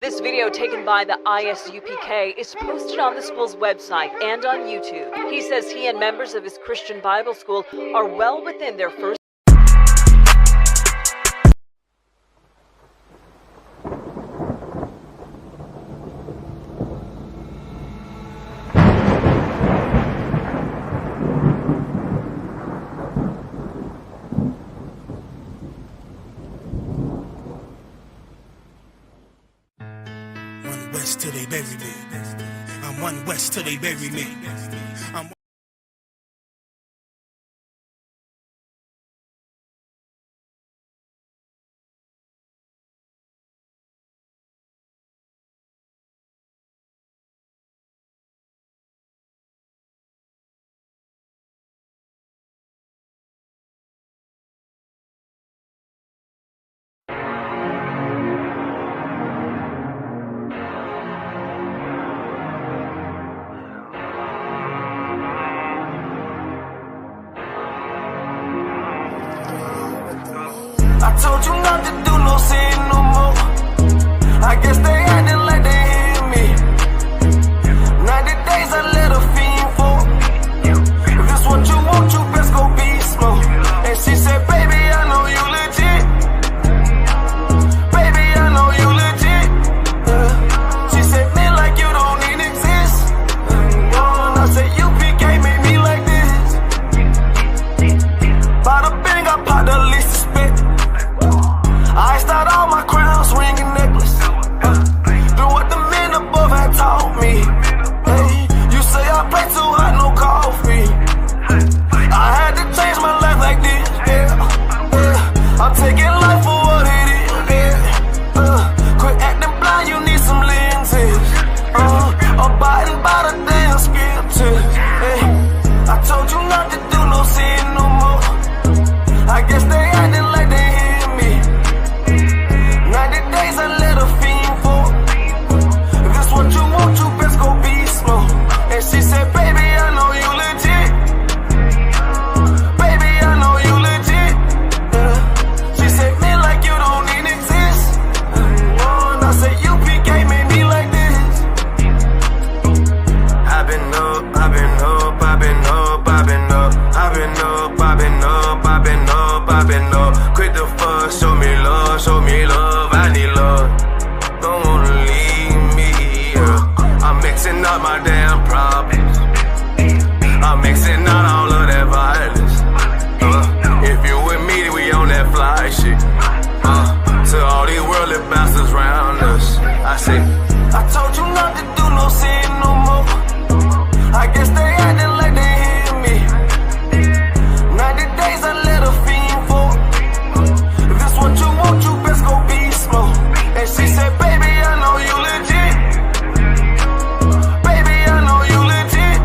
This video taken by the ISUPK is posted on the school's website and on YouTube. He says he and members of his Christian Bible school are well within their first West till they bury me. I'm one west till they bury me. I'm I told you not to do no sin no more. I guess they acting like they hear me. 90 days I let a fiend fall. If this what you want, you best go beast mode. And she said, baby, I know you legit. Baby, I know you legit. She said, man, like you don't even exist. And I said, you PK made me like this. Bada bing, I popped the least suspect. I start all my crowns, ring and necklace. Do what the men above had taught me. Hey, you say I play too hot, no coffee. I had to change my life like this. Yeah. I'm taking life for what it is. Yeah. Quit acting blind, you need some lenses. Abiding by the damn scriptures. Hey. I told you not to do no sin no more. I guess they acting like they hear me. 90 days I let a fiend fall. If this what you want, you best go beast mode. And she said, baby, I know you legit. Baby, I know you legit. She said, man, like you don't even exist. And I said, you PK made me like this. I've been up, I've been up, I've been up, I've been up. I've been up, I've been up, I've been up, I've been up. Quit the fuss, show me love, show me love. I need love, don't wanna leave me. I'm mixing up my damn problems. I'm mixing out all of that violence. If you with me, then we on that fly shit. To all these worldly bastards round us, I say, I told you not to do no sin no more. I guess they acting like they hear me. 90 days I let a fiend fall. If this what you want, you best go beast mode. And she said, baby, I know you legit. Baby, I know you legit.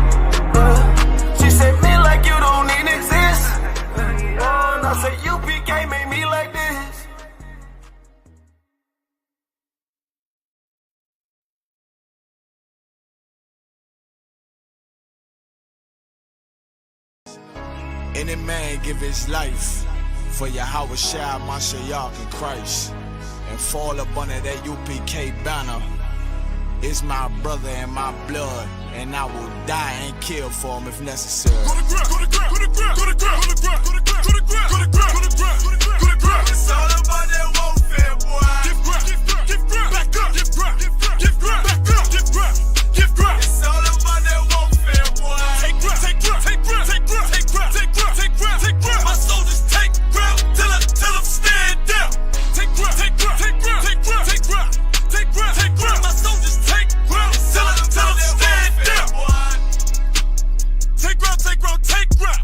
She said, man, like you don't even exist. And I said, you PK made me like this. Any man give his life for Yahweh Shai, Mashiach, and Christ, and fall up under that UPK banner. It's my brother and my blood, and I will die and kill for him if necessary. Go to ground, go to ground, go to ground, go to ground, go to ground, go to ground, go to ground, go to ground, go to ground, go to ground. It's all about that warfare, boy. Give ground, give ground, back up, give ground, give ground, back up, give ground, give ground. It's all about that warfare, boy. Take ground, take ground, take ground, take ground, take ground, take ground, take ground, take ground. My soldiers take ground till them stand down. Take ground, take ground, take ground, take ground, take ground, take ground, take ground. My soldiers take ground till them stand down. Take ground, take ground, take ground.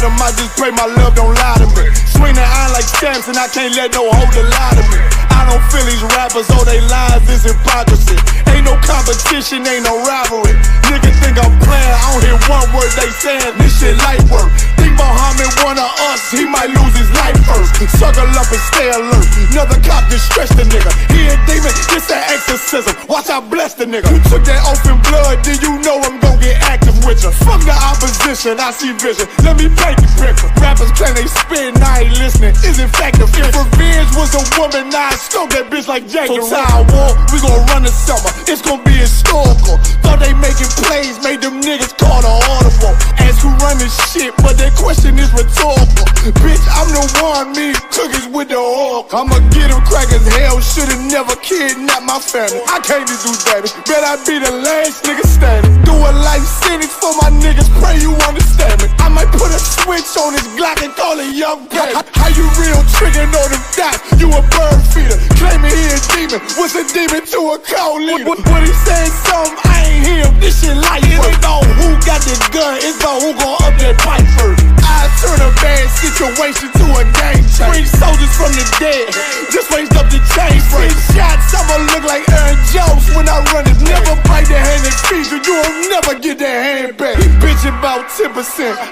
them, I just pray my love don't lie to me. Swing the iron like stamps and I can't let no holder lie to me. I don't feel these rappers, all they lies is hypocrisy. Ain't no competition, ain't no rivalry. Niggas think I'm playing, I don't hear one word they saying, this shit light work. Think Muhammad one of us, he might lose his life first. Suckle up and stay alert, another cop just stress the nigga. He a demon, this an exorcism, watch I bless the nigga. You took that oath in blood, then you know I'm gon' get active with ya. Fuck the opposition, I see vision, let me paint the picture. Rappers claim they spit and I ain't listening, is in fact the fear. If revenge was a woman, now I stroke that bitch like Jake. So Tower War, we gon' run the summer, it's gon' be historical. Thought they making plays, made them niggas call the audible. Ask who run this shit, but that question is rhetorical. Bitch, I'm the one, me cookies with the oil. I'ma get them crackers, hell, should've never kidnapped my family. I came to do that, bet I be the last nigga standing. Do a life sentence for my niggas, pray you understand me. I might put a switch on this Glock and call it young baby. How you real trickin' on them dots? You a bird feeder, claiming he a demon. What's a demon to a cold leader? What he saying something, I ain't hear him, this shit light work. It ain't on who got the gun, it's on who gon' up that pipe first. I turn a bad situation to a game changer. Bring soldiers from the dead, just raised up the chain frame. Shots, I'ma look like Aaron Jones when I run it. Never bite the hand that feeds you, you'll never get that hand back. He bitch about 10%,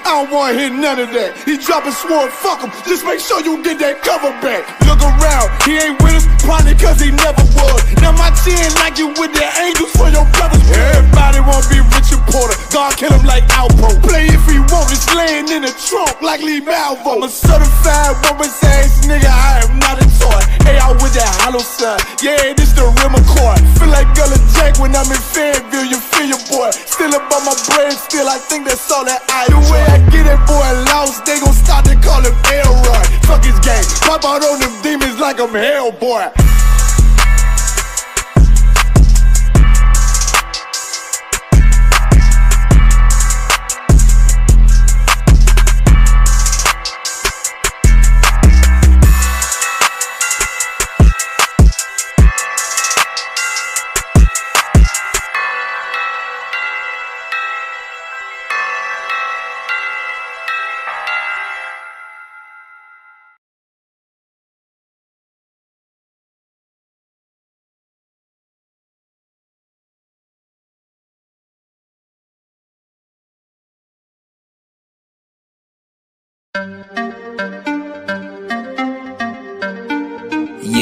I don't wanna hear none of that. He dropping sword, fuck him, just make sure you get that cover back. Look around, he ain't with us, probably cause he never was. Now my chin like you with the angels for your brothers. Everybody wanna be Richard Porter, God kill him like Alpo. Play if he want, it's laying in the trunk like Lee Malvo. I'm a certified woman's ass nigga, I am not a toy. Hey, out with that hollow sign, yeah, this the real McCoy. Feel like Gullah Jack when I'm in Fayetteville, you feel your boy. Still about my brain, still I think that's all that I do. The way I get that boy lost, they gon' start to call him Elroy. Fuck his game, pop out on them demons like I'm Hellboy.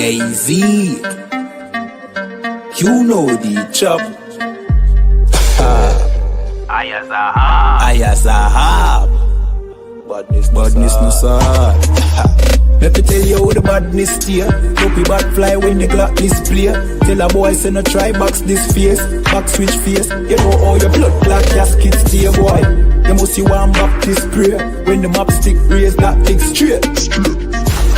Jay-Z, you know the chop. Ayazahab, badness no sad. Let me tell you how the badness steer. Dopey bad fly when the Glock display. Tell a boy say no try box this face, back switch face. You know how your blood clot casket stay, boy. You must see one back this spray. When the map stick raise that big straight.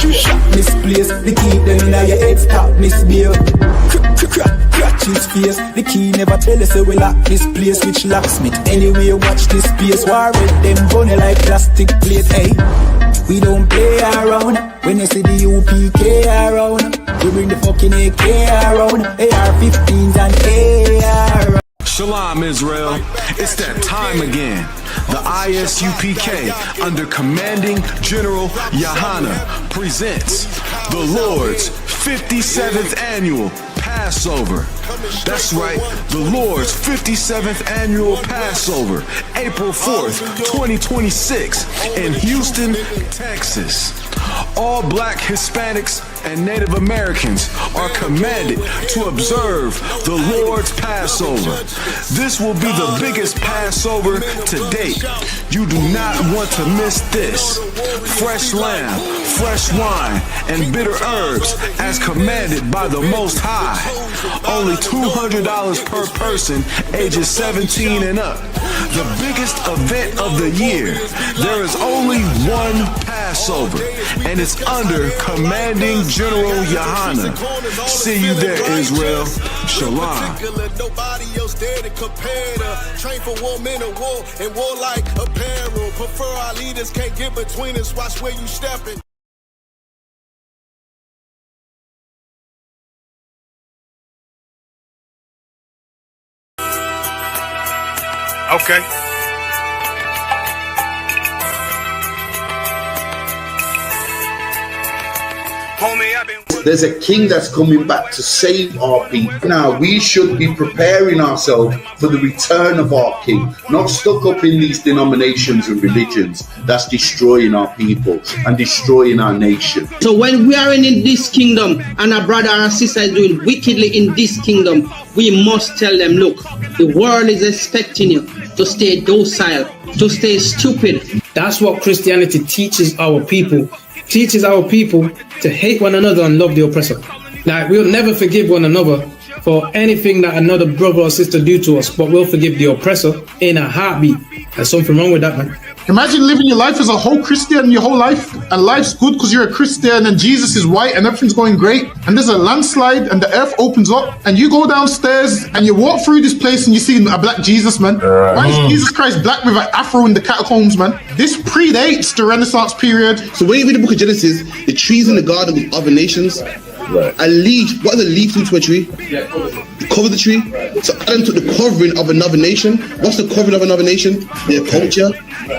Shot misplaced, the key them in your head stop misbehave. Crack his face, the key never tell us we lock this place. Which locksmith, anyway watch this space. War with them bunny like plastic plate, hey. We don't play around, when you see the UPK around. We bring the fucking AK around, AR-15s and AR. Shalom Israel, it's that time again. The ISUPK under Commanding General Yahana presents the Lord's 57th Annual Passover. That's right, the Lord's 57th Annual Passover, April 4th, 2026 in Houston, Texas. All Black, Hispanics, and Native Americans are commanded to observe the Lord's Passover. This will be the biggest Passover to date. You do not want to miss this. Fresh lamb, fresh wine, and bitter herbs as commanded by the Most High. Only $200 per person, ages 17 and up. The biggest event of the year. There is only one Passover, and it's under Commanding General Yahana. See you there, Israel. Shalom. Nobody else there to compare to. Train for war, men of war, and war like apparel. Prefer our leaders, can't get between us. Watch where you stepping. Okay. Homie, I've been. There's a king that's coming back to save our people. Now, we should be preparing ourselves for the return of our king, not stuck up in these denominations and religions that's destroying our people and destroying our nation. So when we are in this kingdom and a brother or a sister is doing wickedly in this kingdom, we must tell them, look, the world is expecting you to stay docile, to stay stupid. That's what Christianity teaches our people. Teaches our people to hate one another and love the oppressor. Like, we'll never forgive one another for anything that another brother or sister do to us, but we'll forgive the oppressor in a heartbeat. There's something wrong with that, man. Imagine living your life as a whole Christian your whole life, and life's good because you're a Christian and Jesus is white and everything's going great, and there's a landslide and the earth opens up and you go downstairs and you walk through this place and you see a black Jesus, man. Why is Jesus Christ black with an afro in the catacombs, man? This predates the Renaissance period. So when you read the book of Genesis, the trees in the garden with other nations, a leaf, what does a leaf do to a tree? Cover the tree. So Adam took the covering of another nation. What's the covering of another nation? Their culture.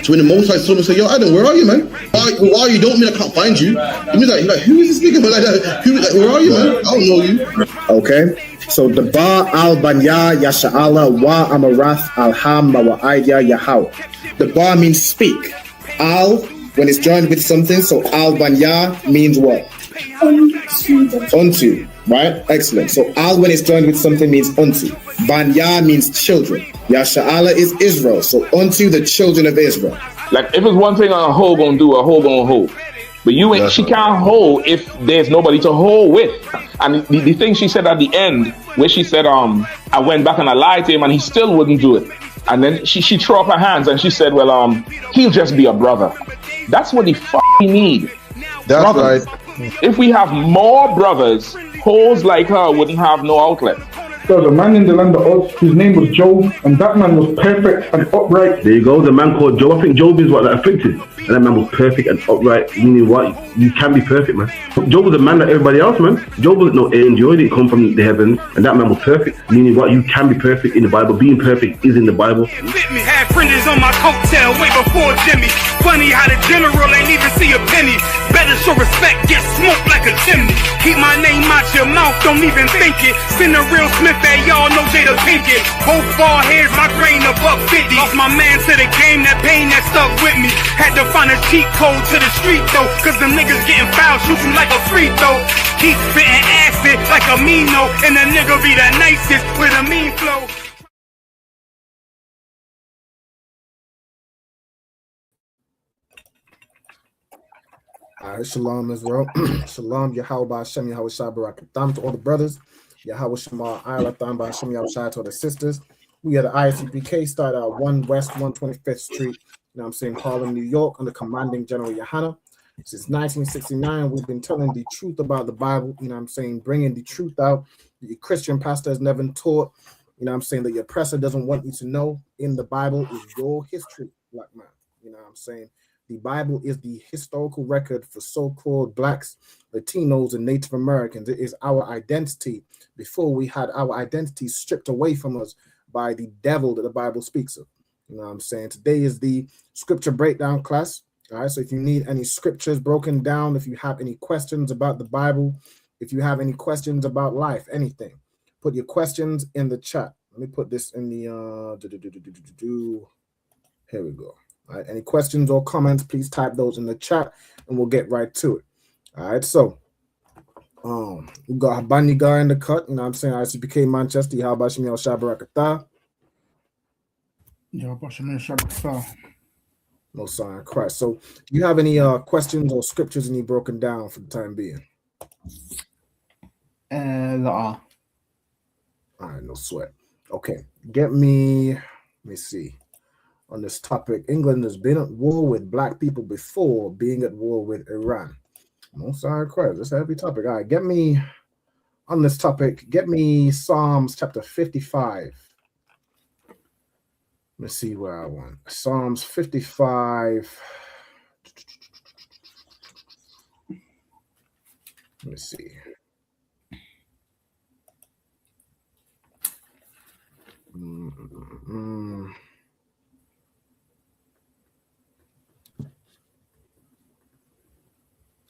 So when the Most High saw him and said, yo, Adam, where are you, man? Why you don't mean I can't find you? He was like, who is this nigga? Where are you, man? I don't know you. Okay. So the Ba al Banya Yasha'ala wa Amarath Alham wa Idea Yahweh. The Ba means speak. Al, when it's joined with something, so Al Banya means what? Unto, right? Excellent. So Al, when it's joined with something, means unto. Banya means children. Yasha'ala is Israel. So unto the children of Israel. Like, if it's one thing a hoe gonna do, a hoe gonna hold. But you ain't, she can't hold if there's nobody to hold with. And the thing she said at the end, where she said, I went back and I lied to him and he still wouldn't do it. And then she threw up her hands and she said, well, he'll just be a brother. That's what he need. That's brothers. Right. If we have more brothers, hoes like her wouldn't have no outlet. There was a man in the land of Oz, his name was Job, and that man was perfect and upright. There you go, the man called Job. I think Job is what, like, afflicted. And that man was perfect and upright, meaning what? You can be perfect, man. Job was a man like everybody else, man. Job wasn't no angel, he didn't come from the heavens, and that man was perfect, meaning what? You can be perfect in the Bible. Being perfect is in the Bible. Had fringes on my coattail way before Jimmy. Funny how the general ain't even see a penny. Better show respect, get smoked like a chimney. Keep my name out your mouth, don't even think it. Send a real Smith at y'all, no Jada Pinkett. Both ball heads, my grain above 50. Lost my man to the game, that pain that stuck with me. Had to find a cheat code to the street though, cause them niggas getting foul, shoot you like a free throw. Keep spitting acid like a Mino, and the nigga be the nicest with a mean flow. Alright, shalom Israel. Shalom Yahweh Ba'Shem Yahweh Shai Barakatam to all the brothers. Yahweh Shema Ayalatam Ba'Shem Yahweh Shai to all the sisters. We are the ISUPK, start at 1 West 125th Street, you know what I'm saying, Harlem, New York, under commanding General Yohana. Since 1969, we've been telling the truth about the Bible, you know what I'm saying, bringing the truth out that your Christian pastor has never taught, you know what I'm saying, that your oppressor doesn't want you to know. In the Bible is your history, black man, you know what I'm saying. The Bible is the historical record for so-called blacks, Latinos, and Native Americans. It is our identity before we had our identity stripped away from us by the devil that the Bible speaks of. You know what I'm saying? Today is the scripture breakdown class. All right, so if you need any scriptures broken down, if you have any questions about the Bible, if you have any questions about life, anything, put your questions in the chat. Let me put this in the, here we go. All right, any questions or comments, please type those in the chat and we'll get right to it. All right, so we got Habani Gar in the cut, you know what I'm saying? ICPK Manchester, how about Shemil Shabarakata? No sign of Christ. So do you have any questions or scriptures you need broken down for the time being? All right, no sweat. Okay, let me see. On this topic, England has been at war with black people before being at war with Iran. No sign of Christ. That's a heavy topic. All right, get me on this topic. Get me Psalms chapter 55. Let's see where I want. Psalms 55. Let me see.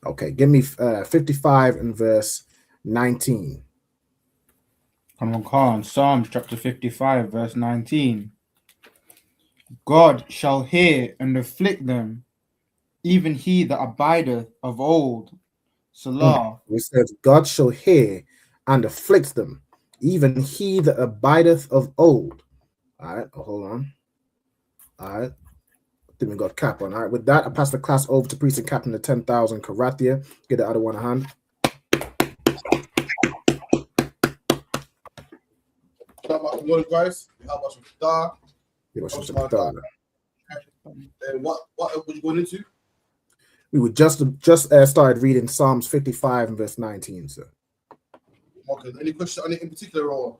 Okay, give me 55 and verse 19. Come on, Psalms chapter 55, verse 19. God shall hear and afflict them, even he that abideth of old. Salah. It says, God shall hear and afflict them, even he that abideth of old. All right, hold on. All right. I think we got cap on. All right, with that, I pass the class over to Priest and Captain of 10,000 Karathia. Get the other one a hand. Good guys. How much star? And what were you going into? We would just started reading Psalms 55 and verse 19, sir. Okay. Any question on it in particular, or?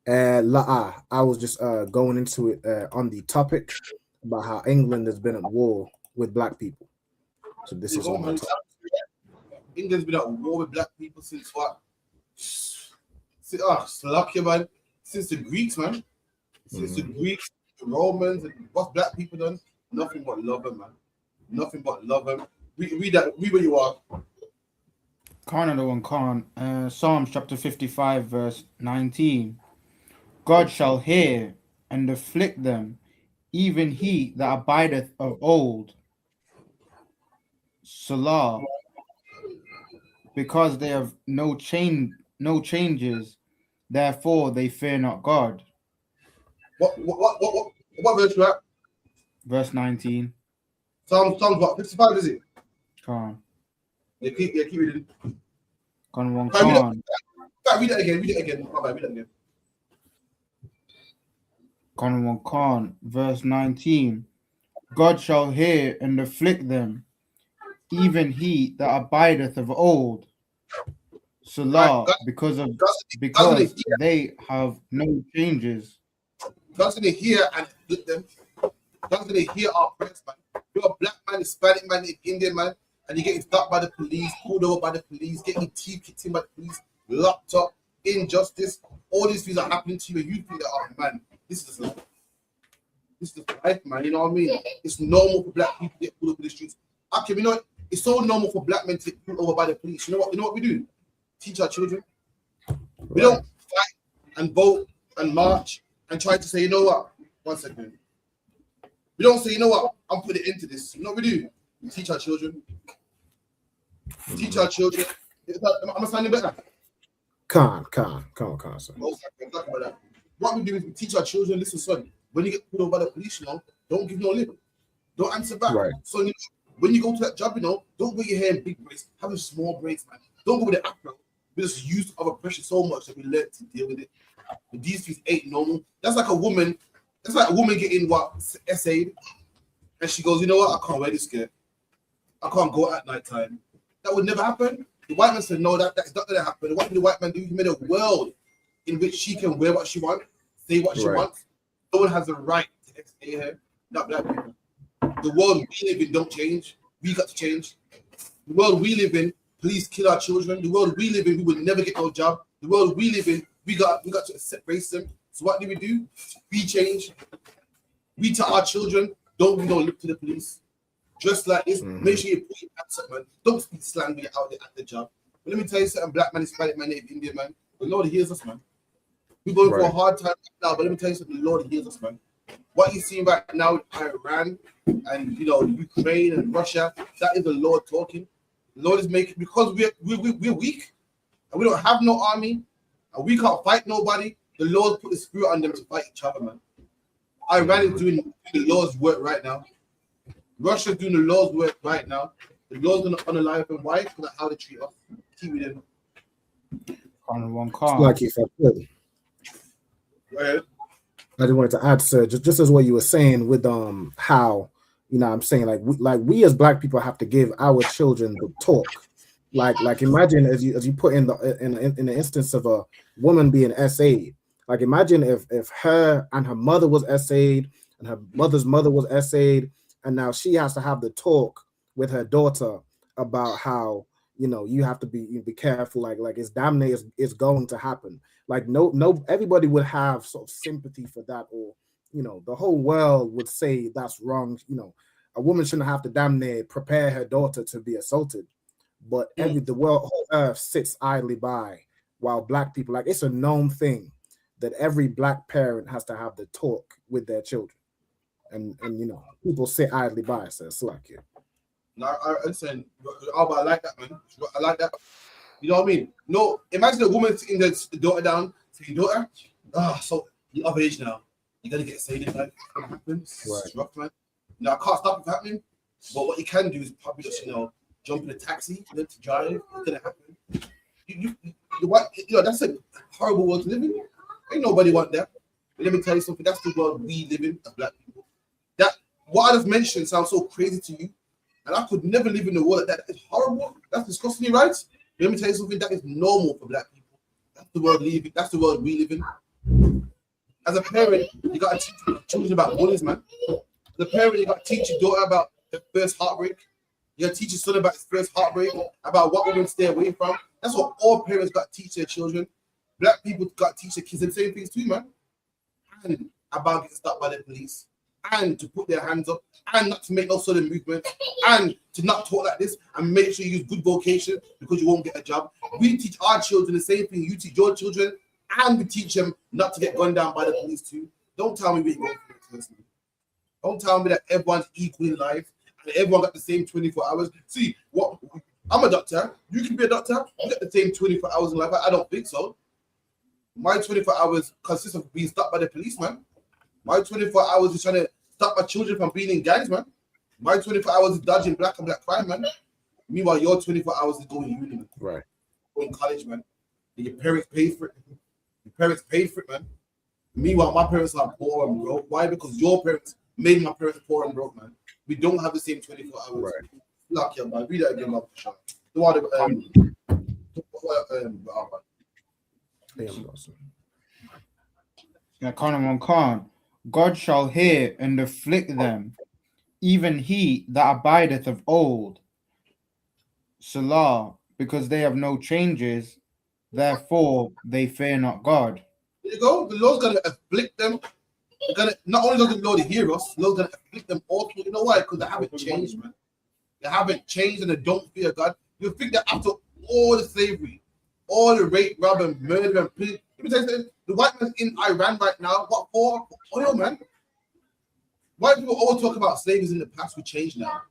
I was just going into it on the topic about how England has been at war with black people. So this is on my topic. England's been at war with black people since what? Slovakia, man. Since the Greeks, man. Since the Greeks, the Romans, and what's black people done? Nothing but love them, man. Nothing but love them. Read that. Read where you are. Psalms chapter 55, verse 19. God shall hear and afflict them, even he that abideth of old. Salah. Because they have no changes, therefore they fear not God. What verse you at? Verse 19. Psalms what? 55 is it? Come on. Yeah, keep reading. Read it again. Read it again. Verse 19. God shall hear and afflict them, even he that abideth of old. Salah, because they have no changes. God's gonna hear and afflict them. God's gonna hear our prayers, man. You're a black man, Hispanic man, Indian man, and you're getting stopped by the police, pulled over by the police, getting your teeth kicked in by the police, locked up, injustice. All these things are happening to you, and you think that, oh man, this is life. This is life, man. You know what I mean? It's normal for black people to get pulled over the streets. Okay, you know what? It's so normal for black men to get pulled over by the police. You know what we do? Teach our children. We don't fight and vote and march and try to say, you know what? 1 second. We don't say, you know what? I'm putting it into this. You know what we do? We teach our children. Teach our children. Am I sounding better? Con, sir. What we do is we teach our children, listen, son, when you get pulled over by the police, you know, don't give no lip. Don't answer back. Right. So when you go to that job, you know, don't wear your hair in big braids. Have a small braids, man. Don't go with the afro. We just used of oppression so much that we learn to deal with it. But these things ain't normal. That's like a woman getting essayed, and she goes, you know what? I can't wear this skirt. I can't go at night time. That would never happen. The white man said, no, that's not going to happen. What did the white man do? He made a world in which she can wear what she wants, say what she wants. No one has the right to essay her, not black people. The world we live in don't change. We got to change. The world we live in, police kill our children. The world we live in, we will never get no job. The world we live in, we got to accept racism. So what do? We change. We tell our children, don't look to the police. Dress like this. Make sure you put your pants up, man. Don't speak slang when you're out there at the job. But let me tell you something, black man, Hispanic man, Native Indian man. The Lord hears us, man. We're going for a hard time now, but let me tell you something, the Lord hears us, man. What you're seeing right now with Iran and Ukraine and Russia, that is the Lord talking. The Lord is making, because we're weak and we don't have no army and we can't fight nobody. The Lord put the spirit on them to fight each other, man. Iran is doing the Lord's work right now. Russia's doing the Lord's work right now. The Lord's gonna honor life and wife because that's how they treat us. Keep it in. Like if I could. Go ahead. I just wanted to add, sir, just as what you were saying with how, I'm saying like we as black people have to give our children the talk. Like imagine as you put in the instance of a woman being essayed. Like imagine if her and her mother was essayed and her mother's mother was essayed, and now she has to have the talk with her daughter about how you have to be careful. Like it's damn near it's going to happen. Like no everybody would have sort of sympathy for that, or the whole world would say that's wrong. a woman shouldn't have to damn near prepare her daughter to be assaulted. But the whole earth sits idly by while black people, like, it's a known thing that every black parent has to have the talk with their children. And you know, people sit idly by, so it's like you. No, I listen, I like that, man. I like that. You know what I mean? No, imagine a woman sitting their daughter down, saying, daughter, so you're of age now. You're gonna get saved in life. It happens. Right. It's rough, man. You know, I can't stop it from happening. But what you can do is probably just, you know, jump in a taxi, learn to drive. It's gonna happen. You know, that's a horrible world to live in. Ain't nobody want that. But let me tell you something. That's the world we live in as black people. That what I just mentioned sounds so crazy to you, and I could never live in a world like that. It's horrible. That's disgusting, right? But let me tell you something. That is normal for black people. That's the world we live in. That's the world we live in. As a parent, you gotta teach your children about bullies, man. As a parent, you gotta teach your daughter about the first heartbreak. You gotta teach your son about his first heartbreak, about what women stay away from. That's what all parents got to teach their children. Black people got to teach their kids the same things too, man. And about getting stopped by the police, and to put their hands up, and not to make no sudden movement, and to not talk like this, and make sure you use good vocation because you won't get a job. We teach our children the same thing you teach your children, and we teach them not to get gunned down by the police too. Don't tell me we ain't going through this. Don't tell me that everyone's equal in life and everyone got the same 24 hours. See, what I'm a doctor. You can be a doctor. You get the same 24 hours in life. I don't think so. My 24 hours consists of being stopped by the police, man. My 24 hours is trying to stop my children from being in gangs, man. My 24 hours is dodging black and black crime, man. Meanwhile, your 24 hours is going to uni, man. Right. Going to college, man. And your parents paid for it. Your parents paid for it, man. Meanwhile, my parents are poor and broke. Why? Because your parents made my parents poor and broke, man. We don't have the same 24 hours. Right. Lucky, man. Read that again, man. Khan, God shall hear and afflict them, even he that abideth of old. Salah, because they have no changes, therefore they fear not God. There you go. The Lord's gonna afflict them. Not only does the Lord hear us, the Lord's gonna afflict them all. You know why? Because they haven't changed, man. They haven't changed and they don't fear God. You think that after all the slavery, all the rape, rob, and murder, and pillage, the white man's in Iran right now. What for? Oil, man. White people always talk about slavery in the past. We changed now.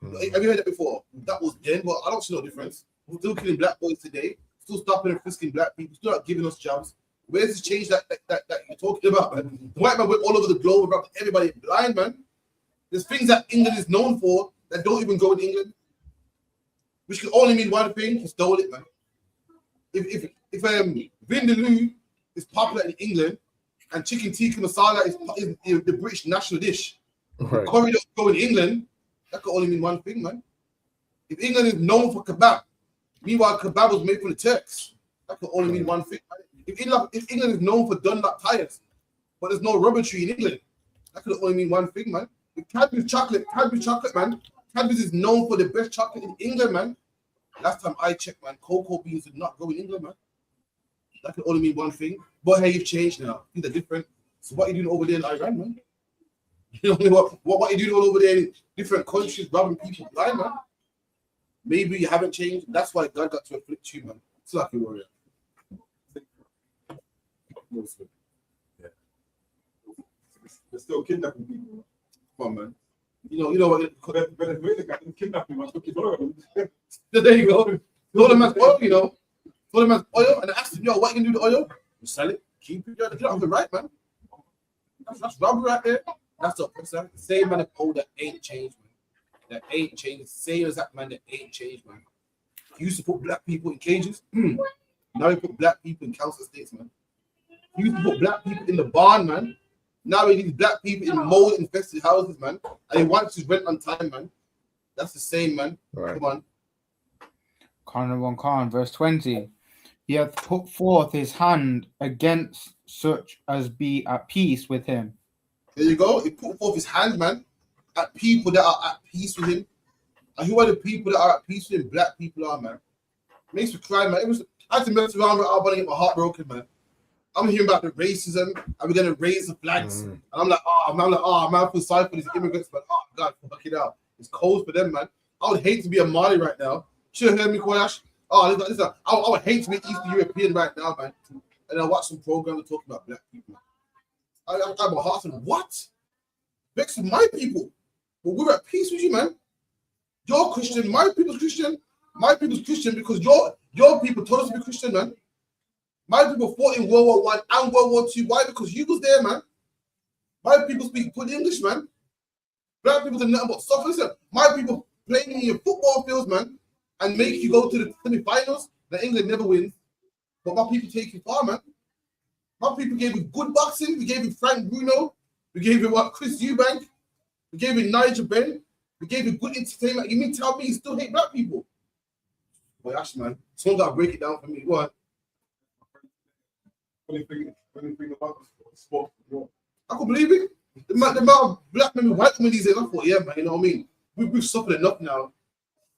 Have you heard that before? That was then, but I don't see no difference. We're still killing black boys today. Still stopping and frisking black people. Still not giving us jobs. Where's the change that you're talking about, man? The white man went all over the globe, about everybody blind, man. There's things that England is known for that don't even go in England, which can only mean one thing: he stole it, man. If Vindaloo is popular in England and chicken tikka masala is the British national dish, right. Curry don't go in England, that can only mean one thing, man. If England is known for kebab, meanwhile kebab was made for the Turks, that can only mean one thing. If England is known for Dunlop tires, but there's no rubber tree in England, that could only mean one thing, man. If Cadbury's chocolate, man. Cadbury's is known for the best chocolate in England, man. Last time I checked, man, cocoa beans did not go in England, man. That could only mean one thing. But hey, you've changed now. Things are different. So what are you doing over there in Iran, man? You know what are you doing all over there in different countries, robbing people blind, man? Maybe you haven't changed. That's why God got to afflict you, man. It's like a warrior. Yeah. They're still kidnapping people. Come on, man. You know what? Kidnapping man. There you go. All the man's oil, you know. All the man's oil, and I asked him, yo, what you can do with the oil? You sell it, keep it. You don't have the right, man. That's robbery right there. That's the same man of old that ain't changed, man. That ain't changed. Same as that man that ain't changed, man. You used to put black people in cages. Now you put black people in council estates, man. You used to put black people in the barn, man. Now we need black people in mold-infested houses, man. And they want to rent on time, man. That's the same, man. Right. Come on. Khan, verse 20. He hath put forth his hand against such as be at peace with him. There you go. He put forth his hand, man, at people that are at peace with him. And who are the people that are at peace with him? Black people are, man. Makes me cry, man. I had to mess around with Albany and get my heart broken, man. I'm hearing about the racism, and we're gonna raise the flags. And I'm like, man, I feel sorry for these immigrants, but oh God, fuck it out. It's cold for them, man. I would hate to be a Mali right now. Should have heard me, Koyash. Oh, listen, I would hate to be Eastern European right now, man. And I watch some programs talking about black people. I'm a heart and what? Vex my people. But we're at peace with you, man. You're Christian, my people's Christian. My people's Christian because your people told us to be Christian, man. My people fought in World War I and World War II. Why? Because you was there, man. My people speak good English, man. Black people do nothing but suffer. Listen, my people playing in your football fields, man, and make you go to the semi-finals that England never wins. But my people take you far, man. My people gave you good boxing. We gave you Frank Bruno. We gave you Chris Eubank. We gave you Nigel Benn. We gave you good entertainment. You mean tell me you still hate black people? Boy, Ash, man. Someone got to break it down for me. Go on. Funny thing about the sport. I could believe it. The amount of black men and white women these days, I thought, yeah, man, you know what I mean? We've suffered enough now.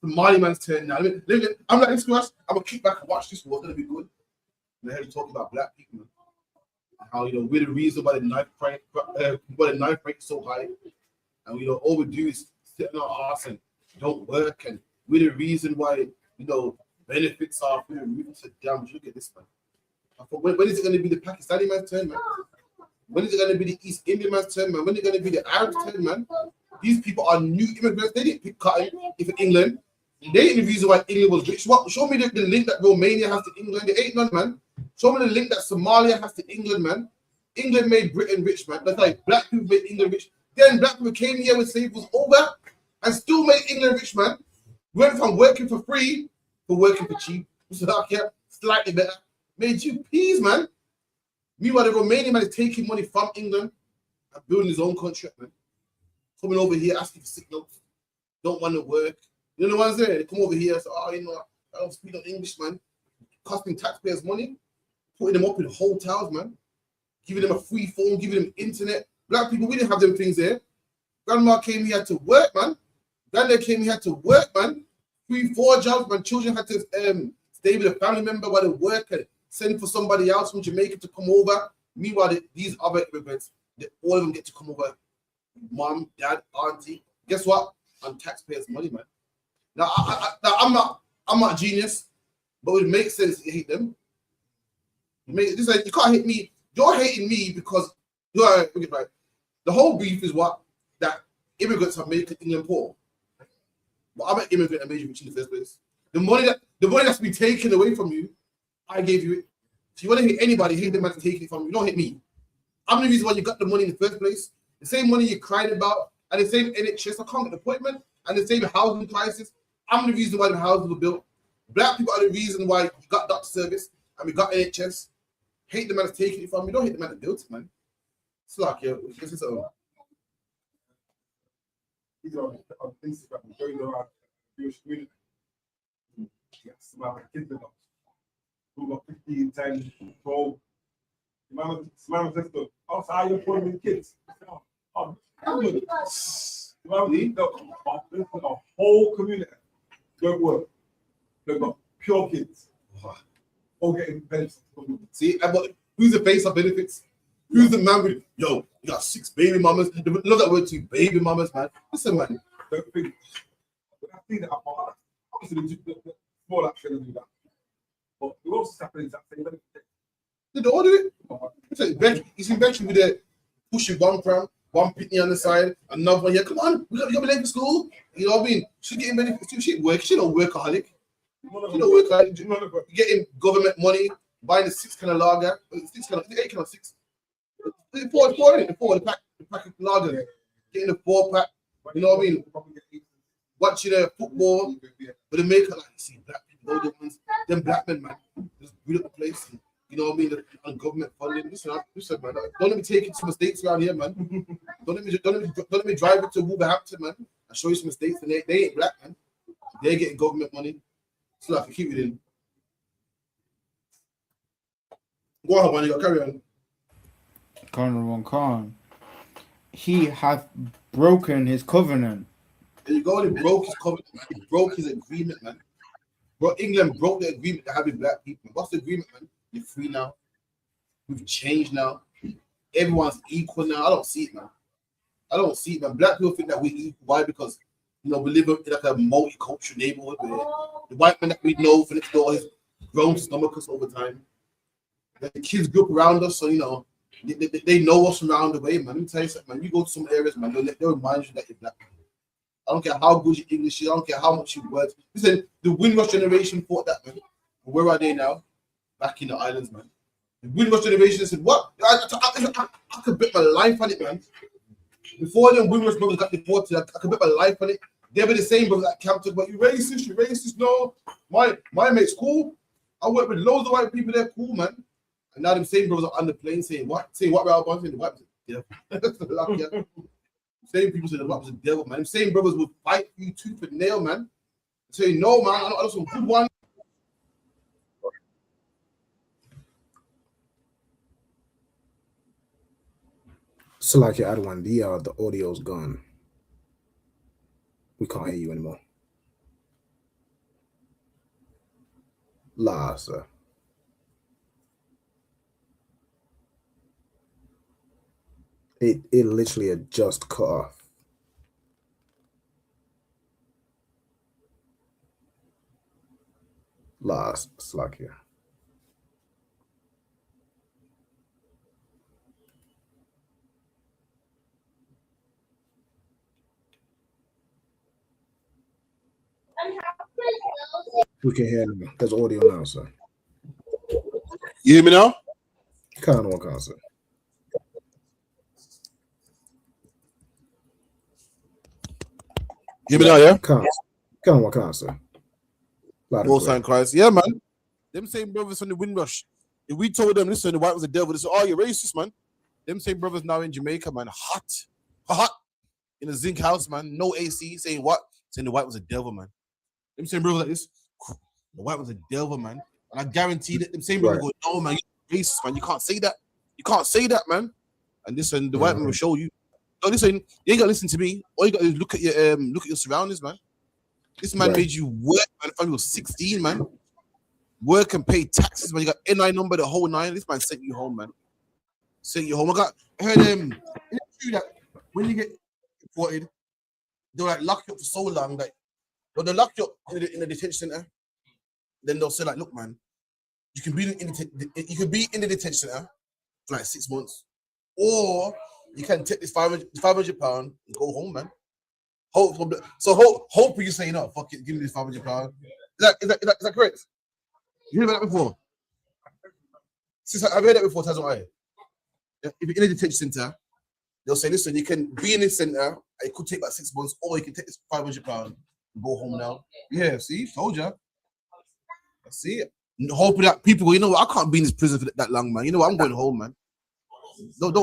The Mali man's turn now. I'm like, this class, I'm going to kick back and watch this war. It's going to be good. And they're talking about black people, man. How, you know, we're the reason why the knife rate is so high. And, you know, all we do is sit on our ass and don't work. And we're the reason why, you know, benefits are through the roof. Damn, look at this, man. I thought, when is it going to be the Pakistani man's turn, man? When is it going to be the East Indian man's turn, man? When is it going to be the Arab's turn, man? These people are new immigrants. They didn't pick cotton if England. They ain't the reason why England was rich. What? Show me the link that Romania has to England. There ain't none, man. Show me the link that Somalia has to England, man. England made Britain rich, man. That's like black people made England rich. Then black people came here when slavery was over and still made England rich, man. Went from working for free to working for cheap. Slovakia, slightly better. Made you peas, man. Meanwhile, the Romanian man is taking money from England and building his own country, man. Coming over here asking for sick notes. Don't want to work. You know the ones there? They come over here and say, oh, you know, I don't speak no English, man. Costing taxpayers money. Putting them up in hotels, man. Giving them a free phone, giving them internet. Black people, we didn't have them things there. Grandma came here to work, man. Granddad came here to work, man. 3-4 jobs, man. Children had to stay with a family member while they work and send for somebody else from Jamaica to come over. Meanwhile, these other immigrants, all of them get to come over. Mom, dad, auntie. Guess what? On taxpayers' money, man. Now, I'm not a genius, but it makes sense to hate them. This like, you can't hate me. You're hating me because you're right. The whole beef is what that immigrants have made England poor. But I'm an immigrant that made you rich in the first place. The money that's been taken away from you, I gave you it. So you want to hate anybody, hate them that's taking it from you. Don't hate me. I'm the reason why you got the money in the first place. The same money you're crying about, and the same NHS, I can't get an appointment, and the same housing prices. I'm the reason why the houses were built. Black people are the reason why you got doctor service and we got NHS. Hate the man that's taking it from you. Don't hate the man that built it, man. It's like, yo, this is He's on Instagram going around Jewish community. Yes, some kids in who got 15, 10, 12. Mama says to oh, so how you putting in kids? Oh, good. A whole community don't work. They've got pure kids. All getting benefits. See, but who's the face of benefits? Who's the man with, yo, you got 6 baby mamas? Love that word too, baby mamas, man. Listen, man. Don't think. When I see that, obviously, the small action do that. But we also have the exact same benefit. Did they all do it? You see, eventually with the pushing one pram, one pitney on the side, another one here. Come on, we got to be late for school. You know what I mean? She's getting benefits too. She work. She don't workaholic. She don't workaholic. You're getting government money, buying the 6 kind of lager, 6 kind of 8 kind of 6. The 4 the pack of lager, getting the 4-pack. You know what I mean? Watching football, but they make it like see black people, all the ones, them black men, man, just build up the place. And, you know what I mean? On government funding. Listen, man. Don't let me take you to mistakes around here, man. Don't let me drive it to Wolverhampton, man. I show you some mistakes, and they ain't black, man. They're getting government money. So I can keep it in. Go on, man. You got carry on. Conor Khan. He hath broken his covenant. There you go. He broke his covenant, man. He broke his agreement, man. Bro, England broke the agreement to having black people. What's the agreement, man? You're free now. We've changed now. Everyone's equal now. I don't see it, man. I don't see it, man. Black people think that we're equal. Why? Because, you know, we live in like a multicultural neighborhood where the white man that we know for next door has grown to stomach us over time. The kids grew up around us, so, you know, they know us from around the way, man. Let me tell you something, man. You go to some areas, man, they'll remind you that you're black. I don't care how good your English is. I don't care how much you work. Listen, the Windrush generation thought that, man. Where are they now? Back in the islands, man. The Windrush generation said, what? I could bet my life on it, man. Before them Windrush brothers got deported, I could bet my life on it. They were the same brothers that camped, but you racist. No, my mate's cool. I work with loads of white people, they're cool, man. And now them same brothers are on the plane saying what? Saying what about saying the white was a devil. Same people say the white was a devil, man. Them same brothers would fight you tooth and nail, man. Say no, man. I know some good one. Salaki Adwan, the audio's gone. We can't hear you anymore. La, sir. It literally had just cut off. La, Salakia. We can hear him. There's audio now, sir. You hear me now? Kind of, sir. You hear me now, yeah? Come on, sir. Most High Christ. Yeah, man. Them same brothers from the Windrush. If we told them, listen, the white was the devil, they said, oh, you're racist, man. Them same brothers now in Jamaica, man, hot. In a zinc house, man, no AC, saying what? Saying the white was a devil, man. Them same brothers like this, the white was a devil, man. And I guarantee that them same brothers go, no, man, you're racist, man. You can't say that. You can't say that, man. And listen, the white man will show you. No, listen, you ain't got to listen to me. All you got to do is look at your surroundings, man. This man made you work, man, from you was 16, man. Work and pay taxes, man. You got NI number, the whole nine. This man sent you home, man. Sent you home. I heard it's true that when you get deported, they'll like lock you up for so long, like they'll lock you up in the detention center. Then they'll say, like, look, man, you can be in the detention center for like 6 months, or you can take this £500 and go home, man. Hopefully you say, you know, fuck it, give me this £500. Is that correct? You heard about that before? I've heard that before, Tazon. If you're in a detention center, they'll say, listen, you can be in this center, it could take about 6 months, or you can take this £500 and go home now. Yeah, see, told you. I see it. Hoping that people go, you know what, I can't be in this prison for that long, man. You know what, I'm going home, man. Don't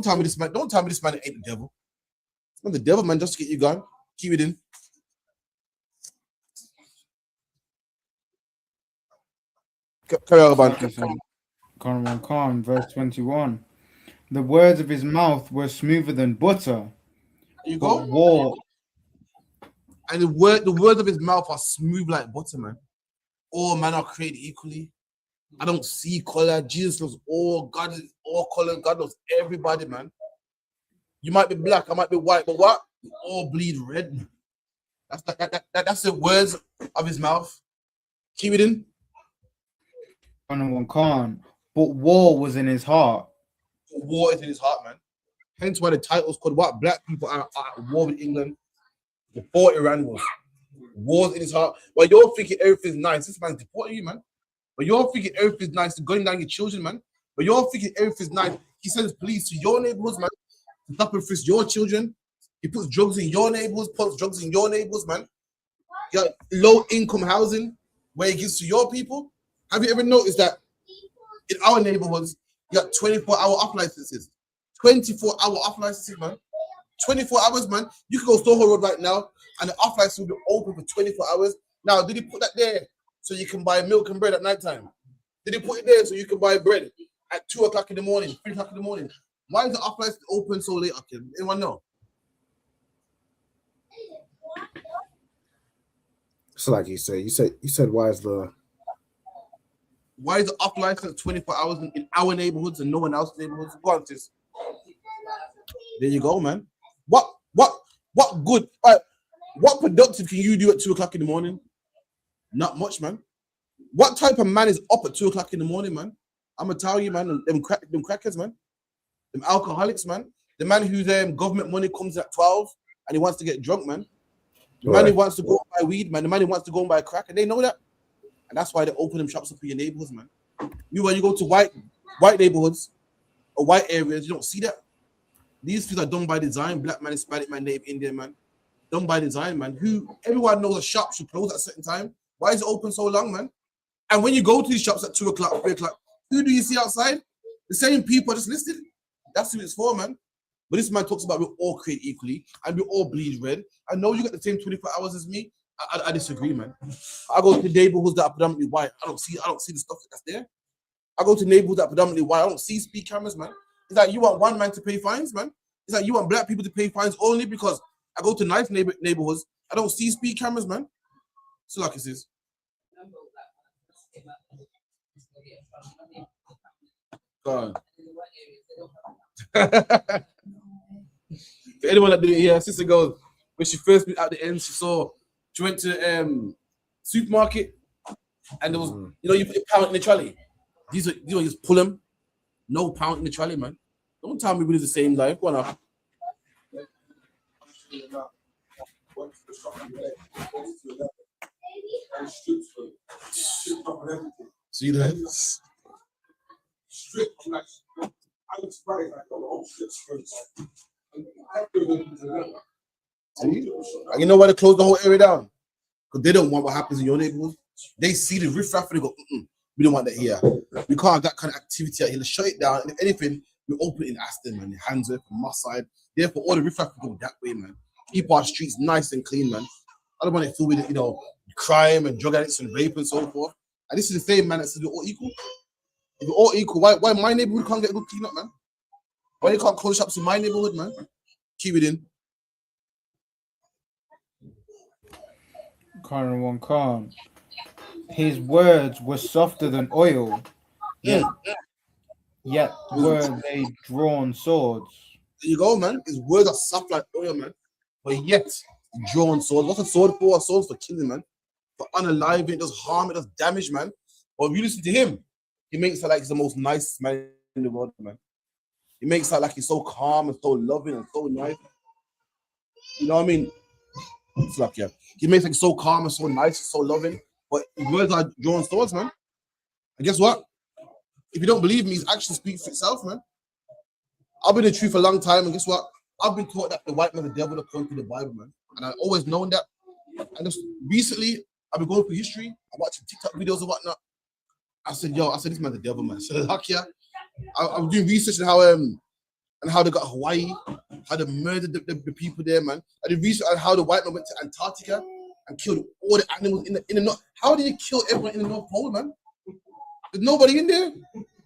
tell me this man. Don't tell me this man ain't the devil. It's not the devil, man. Just to get you gone. Keep it in. Carry on, Khan, verse 21. The words of his mouth were smoother than butter. There you go. War. And the words of his mouth are smooth like butter, man. All men are created equally. I don't see color. Jesus knows all. God is all color. God knows everybody, man. You might be black, I might be white, but what? We all bleed red. That's the words of his mouth. Keep it in. Khan, but war was in his heart. War is in his heart, man. Hence why the title's called what? Black people are at war with England before Iran was. War's in his heart. Well, you're thinking everything's nice. This man's deporting you, man. But you're thinking everything's nice, going down your children, man. But you're thinking everything's nice. He sends police to your neighborhoods, man, to stop and frisk your children. He puts drugs in your neighborhoods, man. You got low-income housing where he gives to your people. Have you ever noticed that in our neighborhoods, you got 24-hour off licenses? 24-hour off licenses, man. 24 hours, man. You can go Soho Road right now, and the off license will be open for 24 hours. Now, did he put that there so you can buy milk and bread at night time? Did he put it there so you can buy bread at 2 o'clock in the morning, 3 o'clock in the morning? Why is the off license open so late? Okay, anyone know? So, like you said, why is the Why is the off license 24 hours in our neighborhoods and no one else's neighborhoods? Go on, sis. There you go, man. What good? What productive can you do at 2 o'clock in the morning? Not much, man. What type of man is up at 2 o'clock in the morning, man? I'm gonna tell you, man. Them crackers, man. Them alcoholics, man. The man whose government money comes at 12 and he wants to get drunk, man. The man who wants to go and buy weed, man. The man who wants to go and buy crack, and they know that. And that's why they open them shops up in your neighborhoods, man. When you go to white neighborhoods or white areas, you don't see that. These things are done by design. Black man, Hispanic man, Native Indian man. Done by design, man. Everyone knows a shop should close at a certain time. Why is it open so long, man? And when you go to these shops at 2 o'clock, 3 o'clock, who do you see outside? The same people just listed. That's who it's for, man. But this man talks about we all create equally and we all bleed red. I know you got the same 24 hours as me. I disagree, man. I go to neighborhoods that are predominantly white. I don't see the stuff that's there. I go to neighborhoods that are predominantly white. I don't see speed cameras, man. It's like you want one man to pay fines, man. It's like you want black people to pay fines only because I go to nice neighborhoods. I don't see speed cameras, man. So like it is. God. For anyone that didn't hear, sister goes, when she first moved out the end, she went to supermarket and there was, you put a pound in the trolley. These just pull them. No pound in the trolley, man. Don't tell me we live the same life. Go on up. See that? And you know why they closed the whole area down? Because they don't want what happens in your neighborhood. They see the riffraff and they go, we don't want that here. We can't have that kind of activity out here. Let's shut it down. And if anything, we open it in Aston, man, in Handsworth, Moss Side. Therefore, all the riffraff can go that way, man. Keep our streets nice and clean, man. I don't want it filled with, crime and drug addicts and rape and so forth. And this is the same man that says we're all equal. If we're all equal, why my neighborhood can't get a good clean up, man? Why they can't close shops in my neighborhood, man? Keep it in. Karen One Khan. His words were softer than oil, yet were they drawn swords. There you go, man. His words are soft like oil, man. But yet, drawn swords. What's a sword for? A sword's for killing, man. For unaliving, it does harm, it does damage, man. But if you listen to him, he makes it like he's the most nice man in the world, man. He makes it like he's so calm and so loving and so nice. You know what I mean? It's like, yeah. He makes it so calm and so nice and so loving. But his words are drawn swords, man. And guess what? If you don't believe me, his actions speak for itself, man. I've been in the truth for a long time, and guess what? I've been taught that the white man is the devil according to the Bible, man. And I've always known that. And just recently, I've been going through history. I'm watching TikTok videos and whatnot. I said, this man's the devil, man. So like, yeah. I was doing research on how they got Hawaii, how they murdered the people there, man. I did research on how the white man went to Antarctica and killed all the animals in the North. How did he kill everyone in the North Pole, man? There's nobody in there.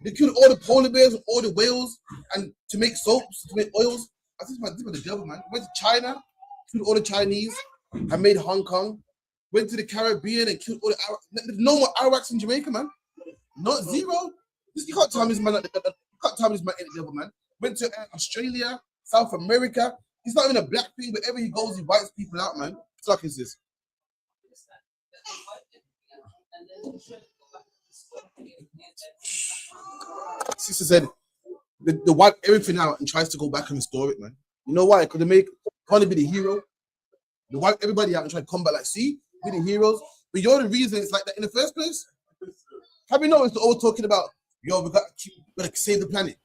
They killed all the polar bears, all the whales, and to make soaps, to make oils. I think this was the devil, man. Went to China, killed all the Chinese, and made Hong Kong. Went to the Caribbean and killed all the Arawaks. There's no more Arawaks in Jamaica, man. Not zero. You can't tell me this man. You can't tell me this man ain't the devil, man. Went to Australia, South America. He's not even a black thing. Wherever he goes, he bites people out, man. What the fuck is this? Sister said the wipe everything out and tries to go back and restore it, man. You know why? Because they want to be the hero. They wipe everybody out and try to come back like, see, be the heroes. But you're the reason it's like that in the first place. Have you noticed they're all talking about, yo, we got to save the planet.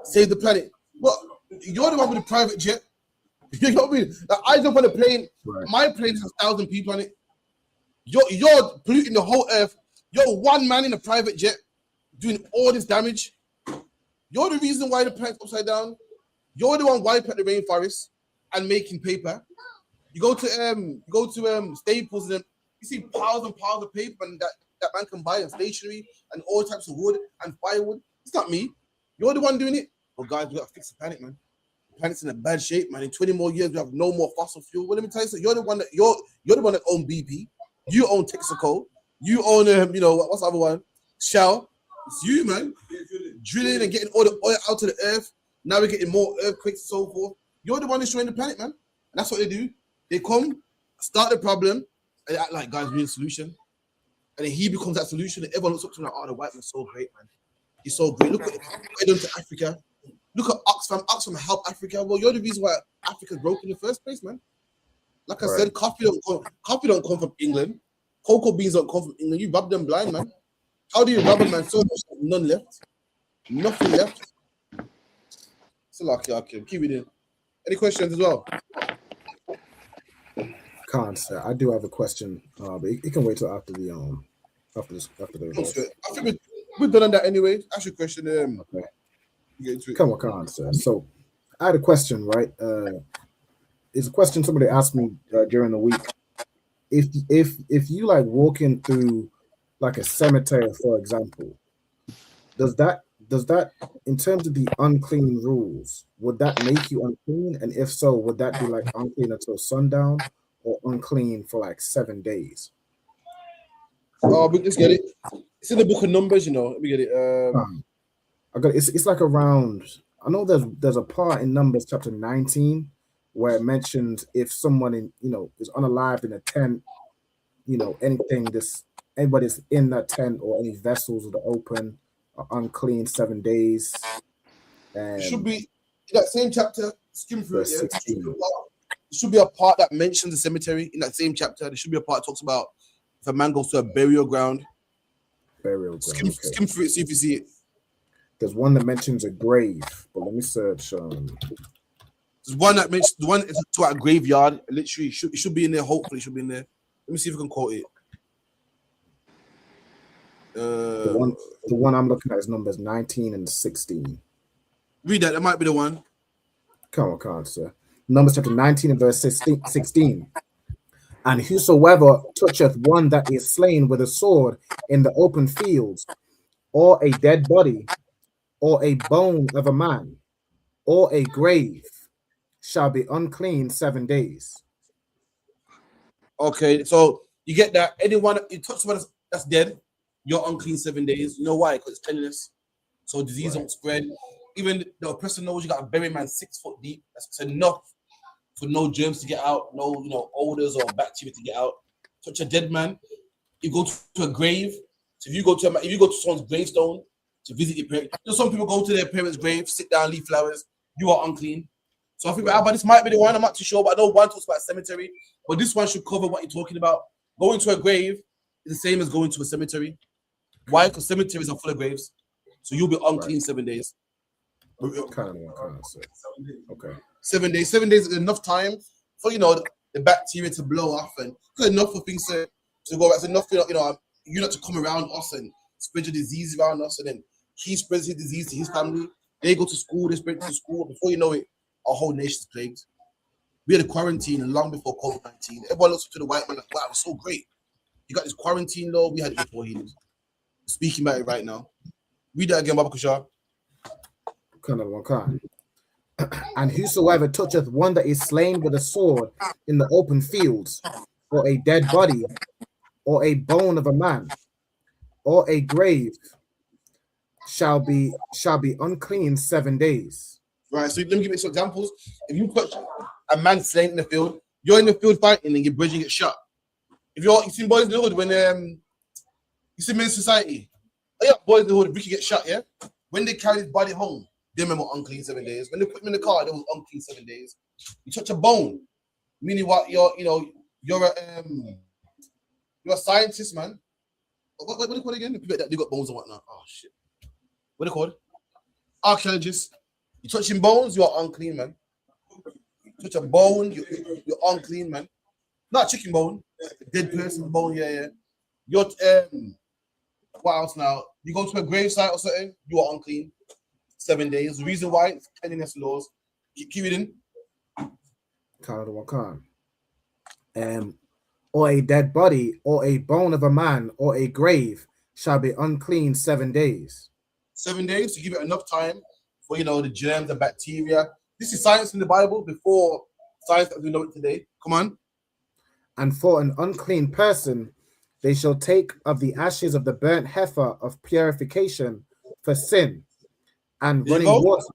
Save the planet. But you're the one with the private jet. You know what I mean? Like, I jump on a plane. Right. My plane has 1,000 people on it. You're polluting the whole earth. You're one man in a private jet doing all this damage. You're the reason why the planet's upside down. You're the one wiping out the rainforest and making paper. You go to Staples and you see piles and piles of paper and that man can buy and stationery and all types of wood and firewood. It's not me. You're the one doing it. But guys, we gotta fix the planet, man. The planet's in a bad shape, man. In 20 more years, we have no more fossil fuel. Well, let me tell you something. You're the one that own BP. You own Texaco. You own what's the other one? Shell, it's you, man. Drilling and getting all the oil out of the earth. Now we're getting more earthquakes and so forth. You're the one destroying the planet, man. And that's what they do. They come, start the problem, and they act like guys, we're the solution. And then he becomes that solution, and everyone looks up to him like, oh, the white man's so great, man. He's so great. Look what he done to Africa. Look at Oxfam. Oxfam help Africa. Well, you're the reason why Africa's broke in the first place, man. Like I said, coffee don't come from England. Cocoa beans don't come from England. You rub them blind, man. How do you rub them, man? So much, none left. Nothing left. It's a lucky, okay. Keep it in. Any questions as well? Khan, sir, I do have a question, but it can wait till after the after the results. I think we've done on that anyway. Ask your question. Okay. Come on, Khan, sir. So I had a question, right? It's a question somebody asked me during the week. If you like walking through like a cemetery, for example, does that in terms of the unclean rules, would that make you unclean? And if so, would that be like unclean until sundown or unclean for like 7 days? Oh, but let's get it. It's in the book of Numbers, you know. Let me get it. I got it's like around. I know there's a part in Numbers chapter 19 where it mentions if someone is unalived in a tent, anybody's in that tent or any vessels that are open are unclean 7 days. It should be in that same chapter. Skim through it. Yeah? There should be a part that mentions the cemetery in that same chapter. There should be a part that talks about if a man goes to a burial ground. Skim through it, see if you see it. There's one that mentions a grave, but let me search. There's one that mentions the one is to a graveyard. Literally, it should be in there. Hopefully, it should be in there. Let me see if I can quote it. The one I'm looking at is Numbers 19 and 16. Read that. That might be the one. Come on, sir. Numbers chapter 19 and verse 16. And whosoever toucheth one that is slain with a sword in the open fields, or a dead body, or a bone of a man, or a grave, shall be unclean 7 days. Okay, so you get that. Anyone you touch someone that's dead, you're unclean 7 days. You know why? Because it's cleanliness. So disease don't spread. Even the oppressor knows you got to bury man 6 foot deep. That's enough for no germs to get out, no odors or bacteria to get out. Touch a dead man. You go to a grave. So if you go to someone's gravestone to visit your parents, some people go to their parents' grave, sit down, leave flowers. You are unclean. So I think but this might be the one. I'm not too sure, but I know one talks about a cemetery. But this one should cover what you're talking about. Going to a grave is the same as going to a cemetery. Why? Because cemeteries are full of graves. So you'll be unclean 7 days. Okay. 7 days. 7 days is enough time for the bacteria to blow off and enough for things to go. That's enough for you not to come around us and spread your disease around us, and then he spreads his disease to his family. They go to school, they spread it to school. Before you know it, our whole nation's plagued. We had a quarantine long before COVID-19. Everyone looks to the white man like, wow, it's so great. You got this quarantine law. We had it before he was speaking about it right now. Read that again, Baba Kushar. And whosoever toucheth one that is slain with a sword in the open fields, or a dead body, or a bone of a man, or a grave, shall be unclean 7 days. Right. So let me give you some examples. If you touch a man slain in the field, you're in the field fighting and your bridging gets shot. If you seen Boys in the Hood when you see Men's Society, Boys in the Hood, Ricky gets shot. Yeah. When they carry his body home, they remember unclean 7 days. When they put him in the car, they was unclean 7 days. You touch a bone, meaning what? You're a scientist, man. What do you call it again? The people that they got bones and whatnot. Oh shit. What do you call it? Archaeologist. You touching bones, you're unclean, man. You touch a bone, you're unclean, man. Not chicken bone, a dead person bone, yeah. You're what else now? You go to a grave site or something, you are unclean. 7 days. The reason why it's cleanliness laws. Keep it in. Or a dead body, or a bone of a man, or a grave shall be unclean 7 days. 7 days to give it enough time for the germs and bacteria. This is science in the Bible before science as we know it today. Come on. And for an unclean person They shall take of the ashes of the burnt heifer of purification for sin, and There you running go. water.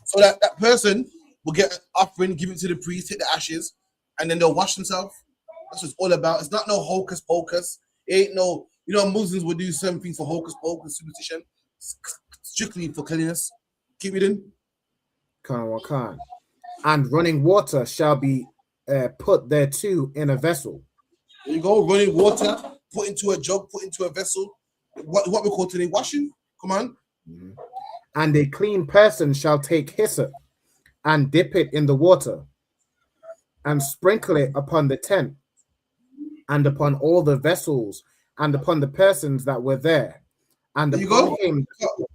So that person will get an offering, give it to the priest, take the ashes, and then they'll wash themselves. That's what it's all about. It's not no hocus pocus. It ain't no, Muslims will do certain things for hocus pocus, superstition, strictly for cleanliness. Keep reading. Khan. And running water shall be put thereto in a vessel. There you go, running water, put into a jug, put into a vessel. What we call today washing. Come on. And a clean person shall take hyssop and dip it in the water and sprinkle it upon the tent and upon all the vessels and upon the persons that were there. And There you upon go. him.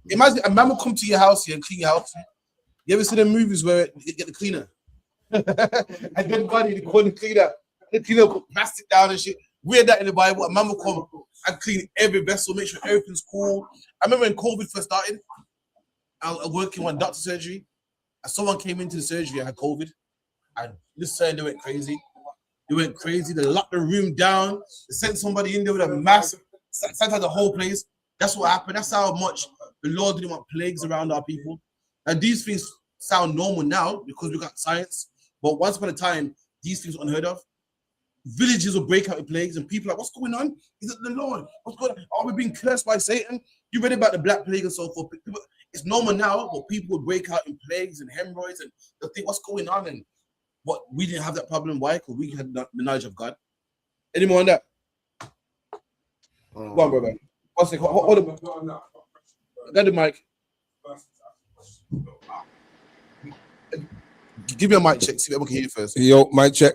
Imagine a man will come to your house here and clean your house. You ever see the movies where you get the cleaner? And then God, they call the cleaner. The cleaner will put plastic down and shit. Weird that in the Bible. A man will come and clean every vessel, make sure everything's cool. I remember when COVID first started, I was working on doctor surgery, and someone came into the surgery and had COVID. And this side, they went crazy. They went crazy. They locked the room down. They sent somebody in there with a mask, sanitized the whole place. That's what happened. That's how much the Lord didn't want plagues around our people. And these things sound normal now because we got science. But once upon a time, these things were unheard of. Villages will break out with plagues, and people are like, what's going on? Is it the Lord? What's going on? Are we being cursed by Satan? You read about the Black Plague and so forth. People, it's normal now, but people will break out in plagues and hemorrhoids, and they'll think, what's going on? And what, we didn't have that problem. Why? Because we had the knowledge of God. Any more on that? Go on, brother. One second. Hold on. Get the mic. Give me a mic check. See if we can hear you first. Yo, mic check.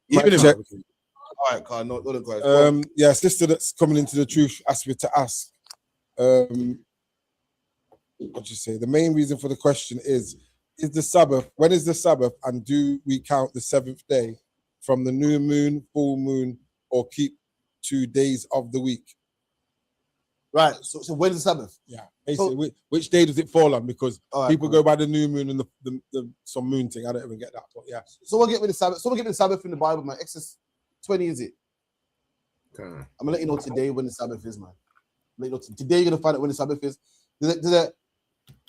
Mic check. All right, Carl. No, guys. Yeah, sister that's coming into the truth asked me to ask. What you say? The main reason for the question is the Sabbath, when is the Sabbath, and do we count the seventh day from the new moon, full moon, or keep 2 days of the week? Right. So when's the Sabbath? Yeah. Basically, which day does it fall on? Because All right, people cool. go by the new moon and the some moon thing. I don't even get that. But yeah. Someone get me the Sabbath. Someone get me the Sabbath in the Bible, man. Exodus 20 is it? Okay. I'm gonna let you know today when the Sabbath is, man. Today you're gonna find out when the Sabbath is. There's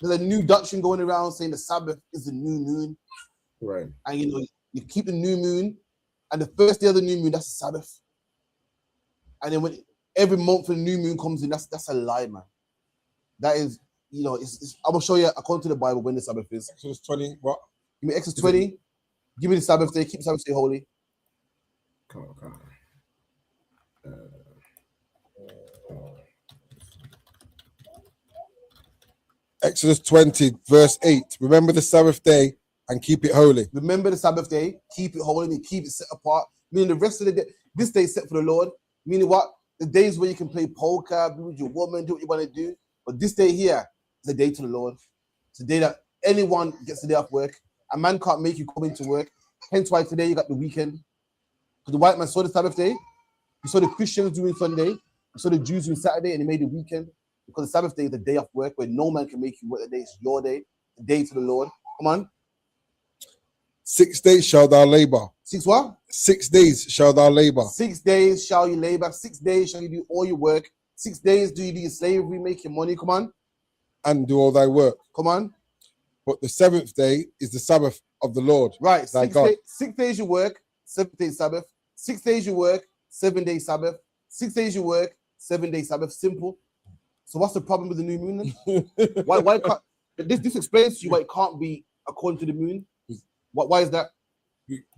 a new doctrine going around saying the Sabbath is the new moon. Right. And you keep the new moon, and the first day of the new moon, that's the Sabbath. And then when every month when the new moon comes in, that's a lie, man. That is, it's I'm gonna show you according to the Bible when the Sabbath is. Exodus 20, what? Give me Exodus 20. Give me the Sabbath day. Keep the Sabbath day holy. Come on. Exodus 20, verse 8. Remember the Sabbath day and keep it holy. Remember the Sabbath day, keep it holy, and keep it set apart. Meaning the rest of the day, this day is set for the Lord. Meaning what? The days where you can play poker, be with your woman, do what you want to do. But this day here is a day to the Lord. It's a day that anyone gets the day off work. A man can't make you come into work. Hence why today you got the weekend. Because the white man saw the Sabbath day. He saw the Christians doing Sunday. He saw the Jews doing Saturday, and he made the weekend. Because the Sabbath day is the day of work where no man can make you work the day. It's your day, the day to the Lord. Come on. 6 days shall thou labor. 6 what? 6 days shall thou labor. 6 days shall you labor. 6 days shall you do all your work. 6 days do you do your slavery, make your money. Come on. And do all thy work. Come on. But the seventh day is the Sabbath of the Lord. Right. Thy God. 6 days you work, 7 days Sabbath. 6 days you work, 7 days Sabbath. 6 days you work, 7 days Sabbath. Simple. So what's the problem with the new moon then? why can't this explains to you why it can't be according to the moon? Why is that?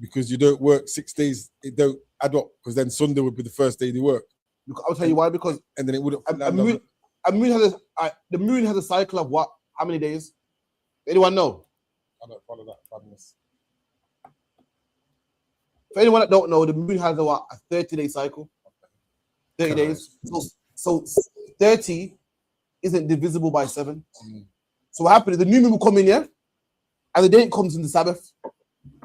Because you don't work 6 days, it don't add up, because then Sunday would be the first day they work. I'll tell you why, because and then it would the moon has a cycle of what? How many days? Anyone know? I don't follow that badness. For anyone that don't know, the moon has a 30-day cycle. 30 days. So 30 isn't divisible by 7. So what happens is the new moon will come in here, and the day it comes in the Sabbath.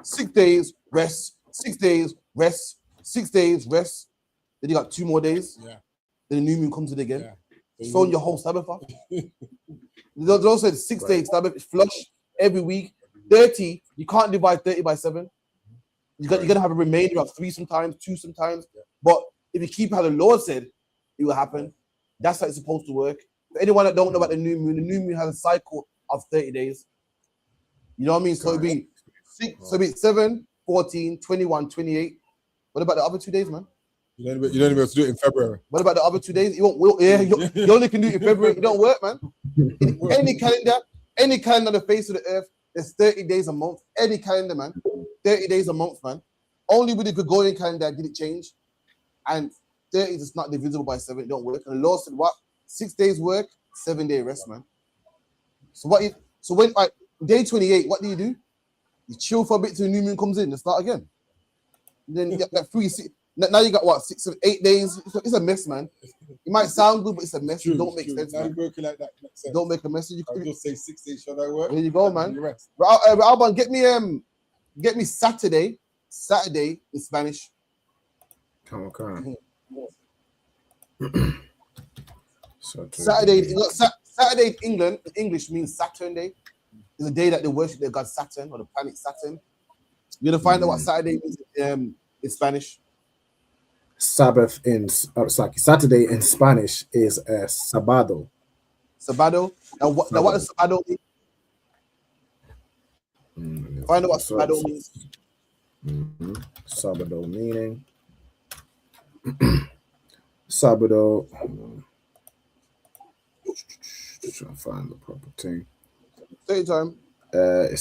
6 days, rest. 6 days, rest. 6 days, rest. Then you got 2 more days. Yeah. Then the new moon comes in again. Yeah. It's throwing your whole Sabbath off. They also said 6 days Sabbath is flush every week. 30, you can't divide 30 by 7. You're gonna have a remainder of 3 sometimes, 2 sometimes. But if you keep how the Lord said, it will happen. That's how it's supposed to work. For anyone that don't know about the new moon has a cycle of 30 days. You know what I mean? So it'd be 7, 14, 21, 28. What about the other 2 days, man? You don't even be able to do it in February. What about the other 2 days? You won't. Yeah, you only can do it in February. It don't work, man. In any calendar on the face of the earth, there's 30 days a month. Any calendar, man. 30 days a month, man. Only with the Gregorian calendar did it change. And 30 is not divisible by 7. It don't work. And the Lord said, what? 6 days work, 7 day rest, man. So when day 28, what do? You chill for a bit till the new moon comes in and start again. And then you get that 3, 6. Now you got what, 6 or 8 days? It's a mess, man. It might sound good, but it's a mess. It don't make sense. Now you're working like that. Don't make a mess. You I'll just say 6 days shall I work? There you go, man. Alban, get me Saturday in Spanish. Come on. Saturday in England, in English means Saturn Day. It's a day that they worship their god Saturn or the planet Saturn. You're gonna find out what Saturday means in Spanish. Sabbath Saturday in Spanish is Sabado. Sabado. Now what does Sabado mean? Find out what Sabado means. Sabado meaning. Sabado. Trying to find the proper thing. Take your time. It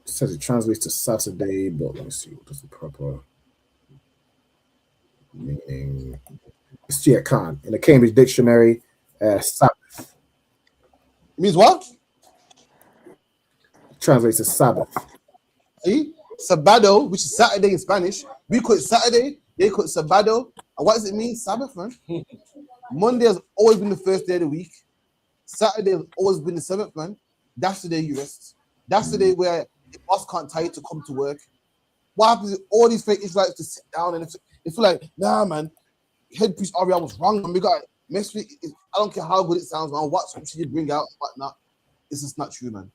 says it translates to Saturday, but let me see what is the proper meaning. It's Khan in the Cambridge Dictionary. Sabbath means what? Translates to Sabbath. See, Sabado, which is Saturday in Spanish. We call it Saturday. They call it Sabado. And what does it mean? Sabbath, man. Monday has always been the first day of the week. Saturday has always been the 7th, man. That's the day you rest. That's the day where the boss can't tell you to come to work. What happens is all these fake Israelites to sit down and they feel like, nah, man, head priest Ariel was wrong, man. We got mess with it. I don't care how good it sounds, man. What should you bring out, what not? It's just not true, man.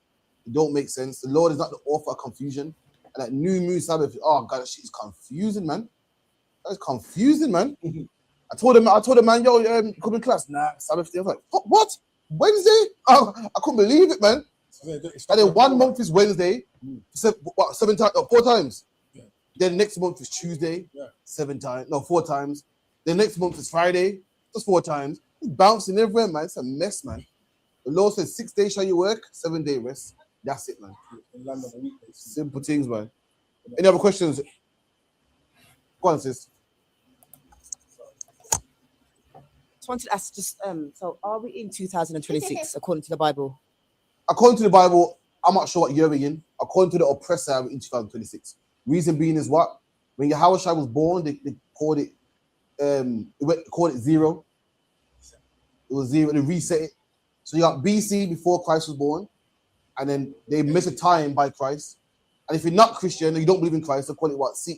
It don't make sense. The Lord is not the author of confusion. And that new moon Sabbath, oh God, that shit is confusing, man. That's confusing, man. I told him, man, yo, come in class. Nah, Sabbath day. I was like, what? Wednesday? Oh, I couldn't believe it, man. And then 1 month is Wednesday, 7 times, 4 times. Yeah. Then next month is Tuesday, 4 times. Then next month is Friday, just 4 times. It's bouncing everywhere, man. It's a mess, man. The Lord says 6 days shall you work, 7 day rest. That's it, man. Simple things, man. Any other questions? Go on, sis. Wanted to ask so are we in 2026 according to the Bible? According to the Bible, I'm not sure what year we're in. According to the oppressor, we're in 2026. Reason being is what? When Yahushua was born, they called it called it 0. It was 0, they reset it. So you got BC before Christ was born, and then they measure time by Christ. And if you're not Christian and you don't believe in Christ, they call it what? CE,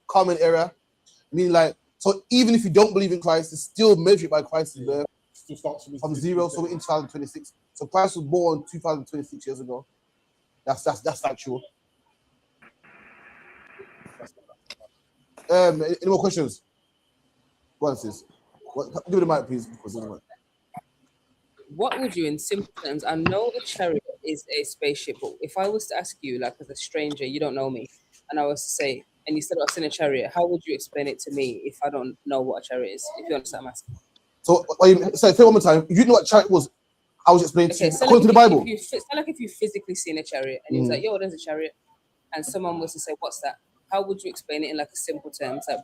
common era. Meaning like, so even if you don't believe in Christ, it's still measured by Christ's birth from 0. So we're in 2026. So Christ was born 2026 years ago. That's factual. Any more questions? Go on, sis. Give me the mic, please. What would you, in simple terms, I know the chariot is a spaceship, but if I was to ask you, like as a stranger, you don't know me, and I was to say, and you said I've seen a chariot, how would you explain it to me if I don't know what a chariot is? If you understand what I'm asking. So say one more time. You know what chariot was? I was explaining to you. According to the Bible. If you physically seen a chariot and you was like, yo, there's a chariot, and someone was to say, what's that? How would you explain it in like a simple terms? Like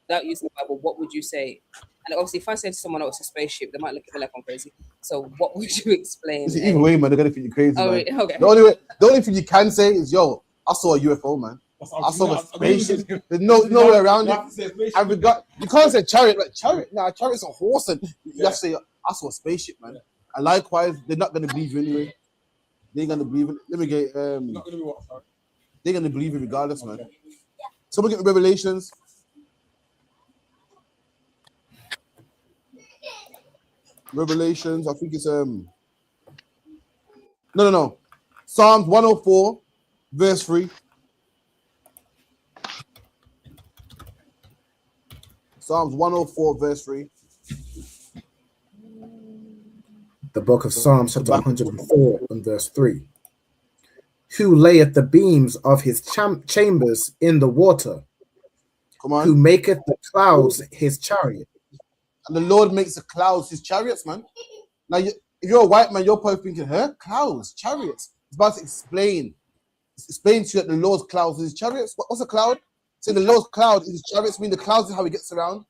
without using the Bible, what would you say? And obviously, if I said to someone, "Oh, it's a spaceship," they might look at me like I'm crazy. So, what would you explain? Either way, man, they're gonna think you're crazy. Oh, man. okay. The only thing you can say is, "Yo, I saw a UFO, man. I saw a spaceship." There's no way around it. And you can't say chariot. Like chariot, nah, chariot's a horse, and you have to say, "I saw a spaceship, man." And likewise, they're not gonna believe you anyway. They're gonna believe it. Let me get. Not gonna be what? Sorry. They're gonna believe it regardless, man. So we get Revelations. Revelations, I think it's no. Psalms 104, verse 3. Psalms 104, verse 3. The book of Psalms, chapter 104, and verse 3. Who layeth the beams of his chambers in the water? Come on. Who maketh the clouds his chariot? And the Lord makes the clouds his chariots, man. Now, if you're a white man, you're probably thinking, huh? Clouds, chariots. It's about to explain. It's explain to you that the Lord's clouds is his chariots. What's a cloud? Saying the Lord's cloud is his chariots, mean the clouds is how he gets around.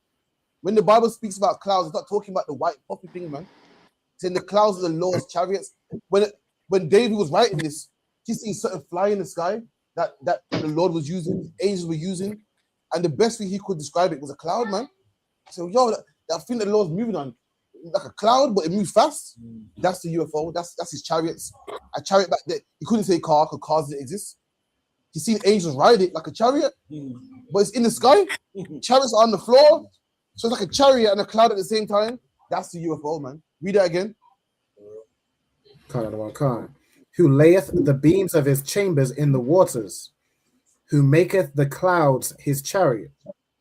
When the Bible speaks about clouds, it's not talking about the white puffy thing, man. It's saying the clouds are the Lord's chariots. When David was writing this, he seen certain fly in the sky that the Lord was using, angels were using, and the best way he could describe it was a cloud, man. So, yo, that thing that the Lord's moving on, like a cloud, but it moves fast. That's the UFO. That's his chariots. A chariot back there. He couldn't say car because cars didn't exist. He seen angels ride it like a chariot, but it's in the sky. Chariots are on the floor, so it's like a chariot and a cloud at the same time. That's the UFO, man. Read that again. Who layeth the beams of his chambers in the waters? Who maketh the clouds his chariot?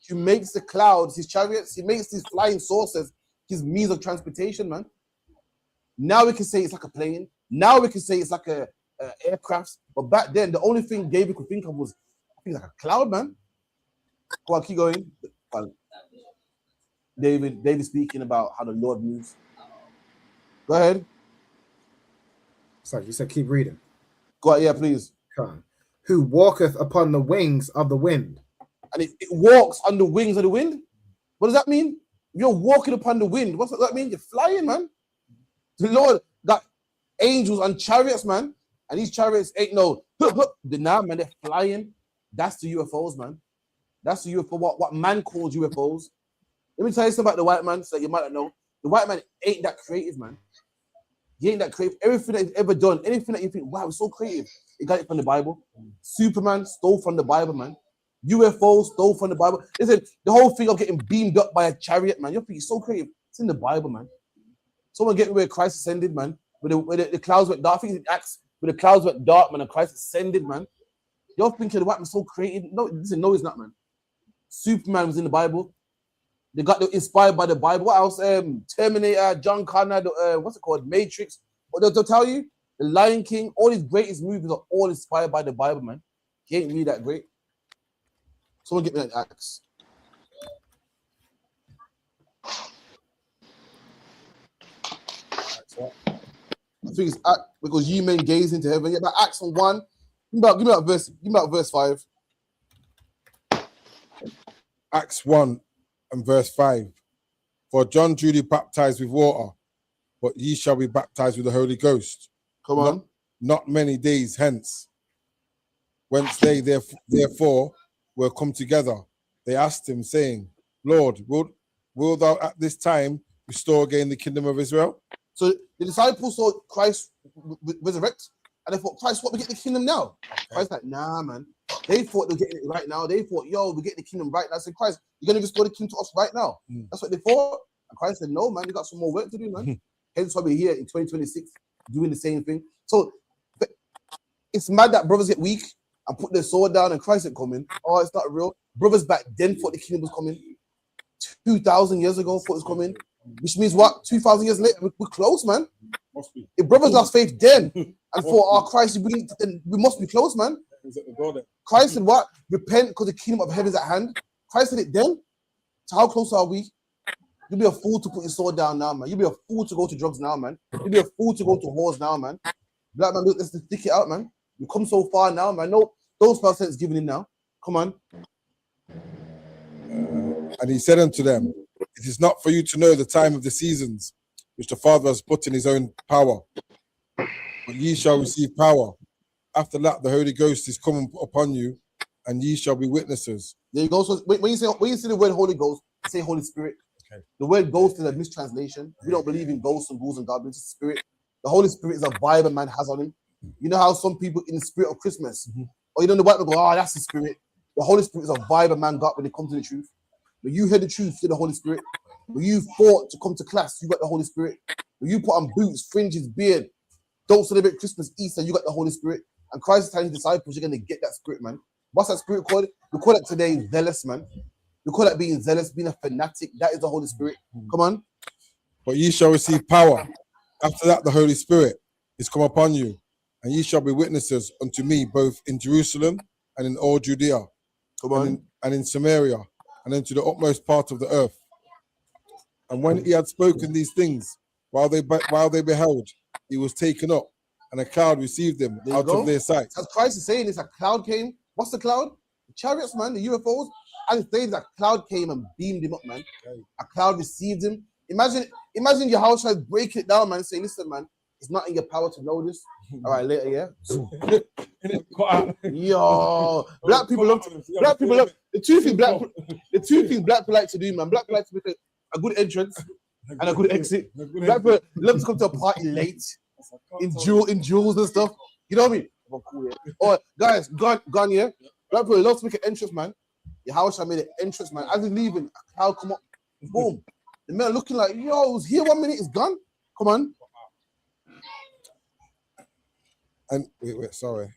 Who makes the clouds his chariots? He makes these flying saucers his means of transportation, man. Now we can say it's like a plane. Now we can say it's like a aircraft. But back then, the only thing David could think of was, I think, like a cloud, man. Go on, keep going. David speaking about how the Lord moves. Go ahead. Sorry, you said keep reading. Go on, yeah, please. Who walketh upon the wings of the wind? And it walks on the wings of the wind? What does that mean? You're walking upon the wind. What's that mean? You're flying, man. The Lord got angels on chariots, man. And these chariots ain't no, nah, man, they're flying. That's the UFOs, man. That's the UFO, what man calls UFOs. Let me tell you something about the white man so that you might not know. The white man ain't that creative, man. He ain't that creative. Everything that he's ever done, anything that you think, wow, it's so creative, he got it from the Bible. Superman stole from the Bible, man. UFOs stole from the Bible. Listen, the whole thing of getting beamed up by a chariot, man, you're thinking so creative. It's in the Bible, man. Someone getting where Christ ascended, man. Where the clouds went dark. I think it's Acts, where the clouds went dark, man, and Christ ascended, man. You're thinking the white man's so creative. No, listen, no, he's not, man. Superman was in the Bible. They got inspired by the Bible. What else? Terminator, John Connor, what's it called? Matrix. But they'll tell you, The Lion King, all these greatest movies are all inspired by the Bible, man. He ain't really that great. Someone get me an axe. I think it's act because you men gaze into heaven. Yeah, but Acts on 1. Give me that verse 5. Acts 1 and verse 5. For John duly baptized with water, but ye shall be baptized with the Holy Ghost. Come on. Not many days hence. Whence they therefore were come together, they asked him, saying, Lord, will thou at this time restore again the kingdom of Israel? So the disciples saw Christ resurrect, and they thought, Christ, what, we get the kingdom now? Christ's like, nah, man. They thought they were getting it right now. They thought, yo, we're getting the kingdom right now. I said, Christ, you're going to restore the kingdom to us right now. That's what they thought. And Christ said, no, man, you got some more work to do, man. Hence why we're here in 2026 doing the same thing. So it's mad that brothers get weak and put their sword down and Christ ain't coming. Oh, it's not real. Brothers back then thought the kingdom was coming. 2,000 years ago thought it was coming. Which means what? 2,000 years later, we're close, man. If brothers lost faith then and thought, oh, Christ, we must be close, man. Christ said what? Repent because the kingdom of heaven is at hand. Christ said it then. So how close are we? You'll be a fool to put your sword down now, man. You'll be a fool to go to drugs now, man. You'll be a fool to go to whores now, man. Black man, let's stick it out, man. We've come so far now, man. No, those percents giving in now. Come on. And he said unto them, it is not for you to know the time of the seasons which the Father has put in his own power, but ye shall receive power. After that, the Holy Ghost is coming upon you, and ye shall be witnesses. There you go. So when you say the word Holy Ghost, say Holy Spirit. Okay. The word ghost is a mistranslation. We don't believe in ghosts and ghouls and goblins. It's spirit. The Holy Spirit is a vibe a man has on him. You know how some people in the spirit of Christmas, or you know the white people go, oh, that's the spirit. The Holy Spirit is a vibe a man got when it comes to the truth. When you hear the truth, you hear the Holy Spirit. When you fought to come to class, you got the Holy Spirit. When you put on boots, fringes, beard, don't celebrate Christmas, Easter, you got the Holy Spirit. And Christ is telling his disciples, you're going to get that spirit, man. What's that spirit called? We call it today zealous, man. We call that being zealous, being a fanatic. That is the Holy Spirit. Come on. But ye shall receive power. After that, the Holy Spirit is come upon you, and ye shall be witnesses unto me both in Jerusalem and in all Judea, and in Samaria, and into the utmost part of the earth. And when he had spoken these things, while they beheld, he was taken up, and a cloud received him out of their sight. As Christ is saying, it's a cloud came. What's the cloud? The chariots, man, the UFOs. And it's saying that cloud came and beamed him up, man. A cloud received him. Imagine your house tries to break it down, man. Say, listen, man, it's not in your power to know this. All right, later, yeah. Yo, black people love. The two things black people like to do, man. Black people like to make a good entrance and a good exit. Black people love to come to a party late in jewels and stuff. You know what I mean? Or guys, gone here. Black people love to make an entrance, man. Your house, I made an entrance, man. As you're leaving, a cloud come up, boom. The man looking like, yo, it was here 1 minute, it's gone. Come on. And wait, sorry.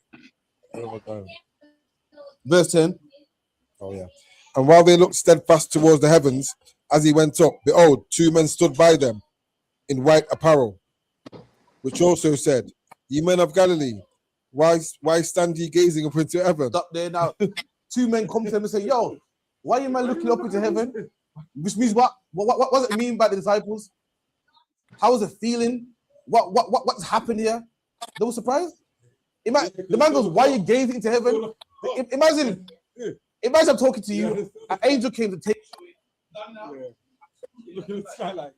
Verse 10. Oh, yeah. And while they looked steadfast towards the heavens, as he went up, behold, 2 men stood by them in white apparel, which also said, Ye men of Galilee, why stand ye gazing up into heaven? Stop there now. 2 men come to them and say, yo, why are you man looking up into heaven? Which means what? What does it mean by the disciples? How was it feeling? What's happened here? They were surprised. The man goes, why are you gazing into heaven? Imagine I'm talking to you. An angel came to take you. Look at the sky like,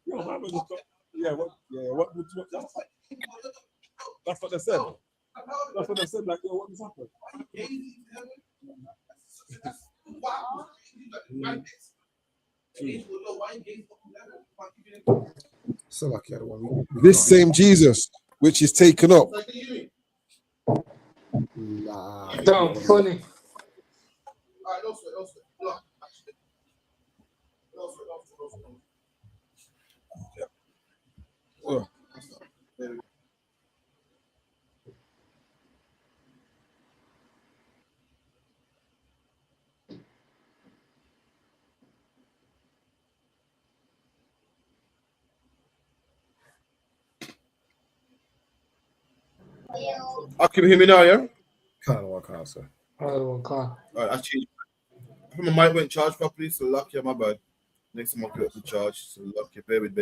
yo, man, that's what they said. That's what they said. Like, yo, what just happened? So like the one. This same Jesus, which is taken up. Don't funny. Can you hear me now, yeah? Kind of one car, sir. Alright, I changed. I think my mic went charged properly, so lock, yeah, my bad. Next time I'll put up the charge, so lock, yeah, bear with.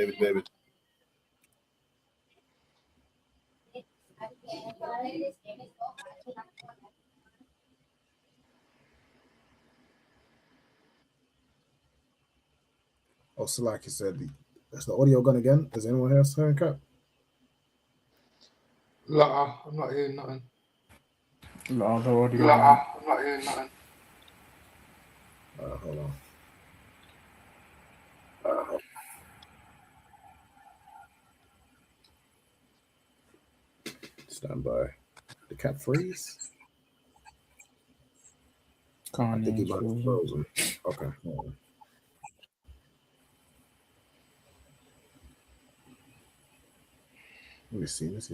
Oh, so like you said, that's the audio gun again. Does anyone else turn cap? I'm not hearing nothing. The audio. I'm not hearing nothing. Hold on. Stand by. The cat freeze? I think he might be frozen. Okay. Hold on. Let me see if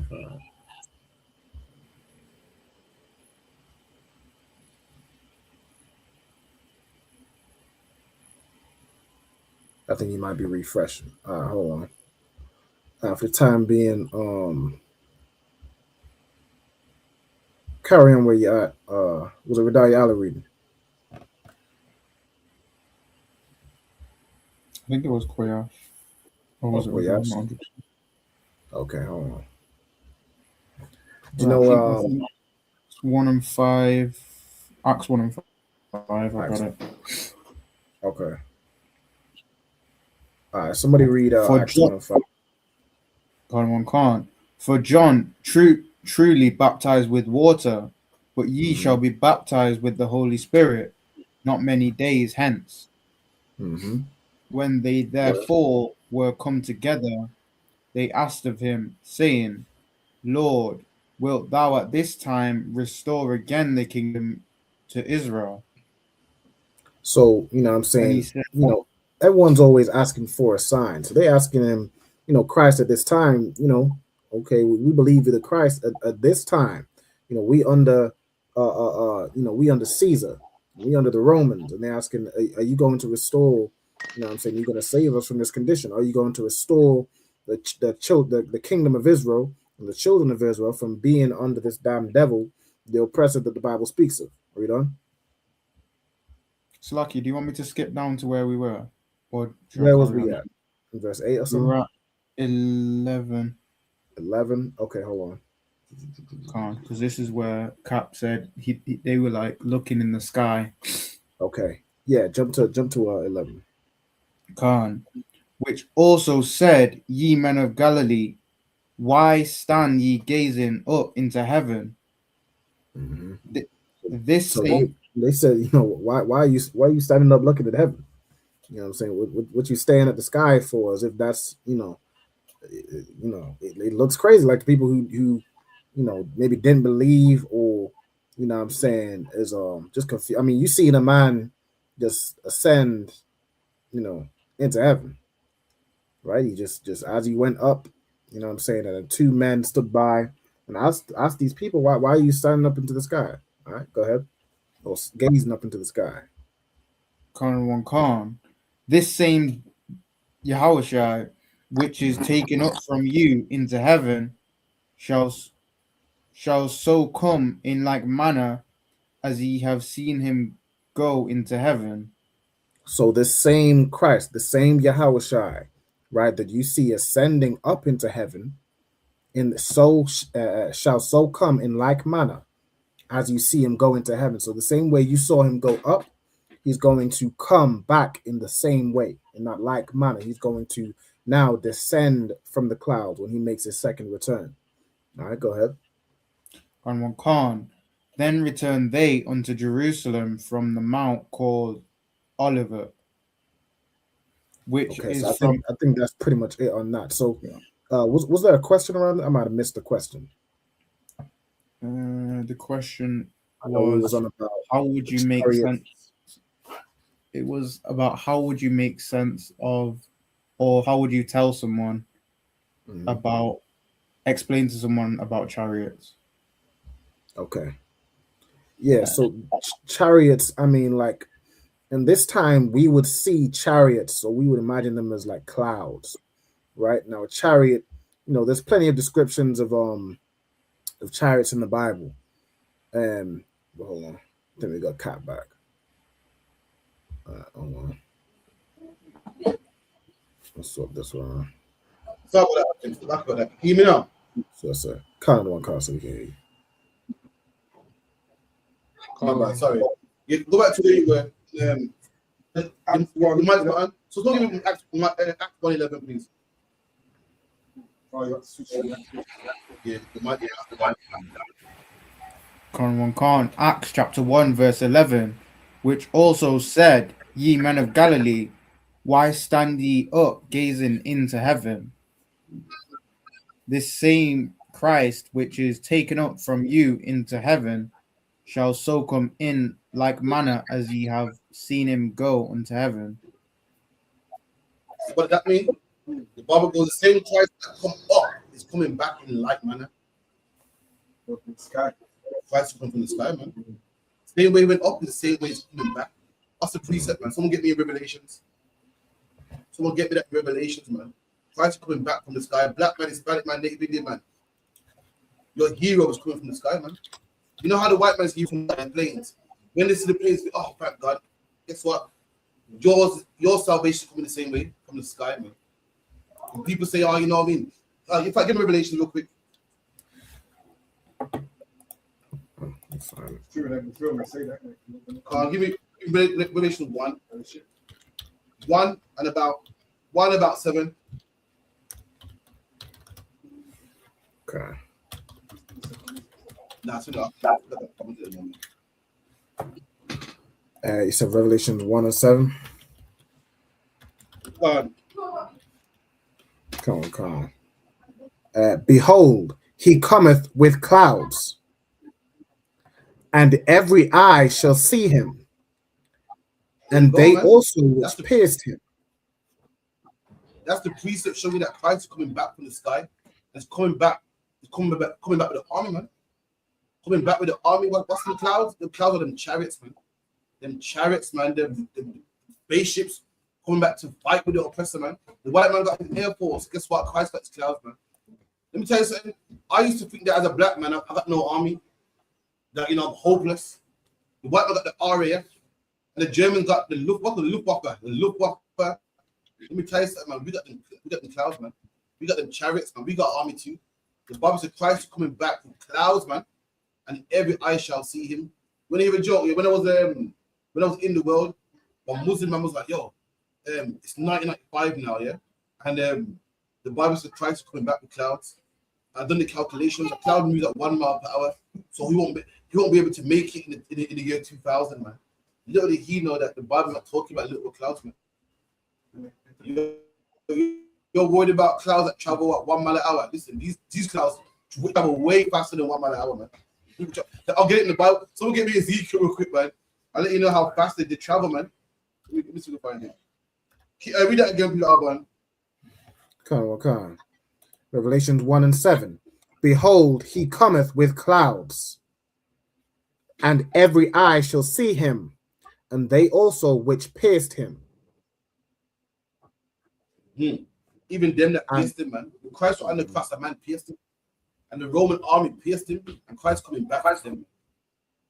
I think you might be refreshing. Hold on. For the time being, carry on where you at. Was it Radaya Allah reading? I think it was Koyash. Or was it Koyash? Okay, hold on. Do you know it's 1 and 5, Acts 1 and 5. I got it. Okay. All right, somebody read Acts 1 and 5. God, one can't. For John truly baptized with water, but ye shall be baptized with the Holy Spirit not many days hence. Mm-hmm. When they therefore were come together, they asked of him, saying, Lord, wilt thou at this time restore again the kingdom to Israel? So, you know what I'm saying, said, everyone's always asking for a sign. So they're asking him, Christ at this time, okay, we believe you're the Christ at this time. We under we under Caesar. We under the Romans, and they're asking, are you going to restore? You know what I'm saying? You're going to save us from this condition. Are you going to restore the kingdom of Israel and the children of Israel from being under this damn devil, the oppressor that the Bible speaks of? Are we done? Slucky, do you want me to skip down to where we were? Or where was we at? In verse 8 or something? We were at 11. 11? Okay, hold on. Because this is where Cap said they were like looking in the sky. Okay. Yeah, jump to 11. Khan, which also said, ye men of Galilee, why stand ye gazing up into heaven? Mm-hmm. This so thing, they said, you know, why are you standing up looking at heaven? You know what I'm saying? What you staring at the sky for? As if that's, it looks crazy. Like the people who maybe didn't believe, or you know what I'm saying, is just confused. I mean, you seen a man just ascend, into heaven, right? He just as he went up, you know what I'm saying, and two men stood by and asked these people, why are you standing up into the sky? All right, go ahead. Or gazing up into the sky. Khan, this same Yahushua, which is taken up from you into heaven, shall so come in like manner as ye have seen him go into heaven. So the same Christ, the same Yahushua, right, that you see ascending up into heaven, shall so come in like manner as you see him go into heaven. So the same way you saw him go up, he's going to come back in the same way, in that like manner. He's going to now descend from the clouds when he makes his second return. All right, go ahead. Khan, then returned they unto Jerusalem from the mount called Olivet, which is so I think that's pretty much it on that. So was there a question around that? I might have missed the question. The question was on about how would you make sense? It was about how would you make sense of, or how would you tell someone about, explain to someone about chariots? Okay. Yeah, so chariots, I mean, like, in this time we would see chariots, so we would imagine them as like clouds, right? Now, a chariot, there's plenty of descriptions of chariots in the Bible. Hold on, then we got Cat back. Hold on. Let's swap this one. Sorry about that. Hear me now. So that's a kind of one car so we can hear you. Come on, sorry. You go back to where you were. So don't give me Act 1:11, please. Oh, you got to switch. Yeah, the mic. Khan, Acts chapter 1 verse 11, which also said, ye men of Galilee, why stand ye up gazing into heaven? This same Christ which is taken up from you into heaven shall so come in like manner as ye have seen him go into heaven. What does that mean? The Bible goes, the same Christ that come up is coming back in like manner. From the sky. Christ come from the sky, man. Same way he went up is the same way he's coming back. That's the precept, man. Someone get me Revelations. Someone get me that Revelations, man. Christ coming back from the sky. Black man, Hispanic man, Native Indian man. Your hero is coming from the sky, man. You know how the white man's here from the planes? When they see the planes, oh, thank God. Guess what? Your salvation is coming the same way from the sky, man. And people say, oh, you know what I mean? If I give Revelation real quick. Give me Revelation 1. 1 and about 7. Okay. That's enough. You said Revelation 1 and 7. Come on. Behold, he cometh with clouds, and every eye shall see him, and they also which pierced him. That's the precept showing that Christ is coming back from the sky. It's coming back with the army, man. Coming back with the army. What's in the clouds? The clouds are them chariots, man. them chariots, man, them spaceships coming back to fight with the oppressor, man. The white man got his Air Force. Guess what? Christ got his clouds, man. Let me tell you something. I used to think that as a black man, I got no army, that, you know, I'm hopeless. The white man got the RAF, and the Germans got the Luftwaffe. Let me tell you something, man. We got them clouds, man. We got them chariots, man. We got army too. The Bible said Christ is coming back with clouds, man, and every eye shall see him. When I hear a joke, when I was in the world, one Muslim man was like, "Yo, it's 1995 now, yeah," and the Bible said Christ is coming back with clouds. I've done the calculations. A cloud moves at 1 mile per hour, so he won't be able to make it in the year 2000, man. Little did he know that the Bible's not talking about little clouds, man. You're worried about clouds that travel at 1 mile an hour. Listen, these clouds travel way faster than 1 mile an hour, man. I'll get it in the Bible. Someone get me Ezekiel real quick, man. I'll let you know how fast they travel, man. Let me see if I find it. Read that again, Peter Alban. Come on. Revelations 1 and 7. Behold, he cometh with clouds, and every eye shall see him, and they also which pierced him. Even them that pierced him, man. When Christ was on the cross, a man pierced him, and the Roman army pierced him, and Christ coming back to them.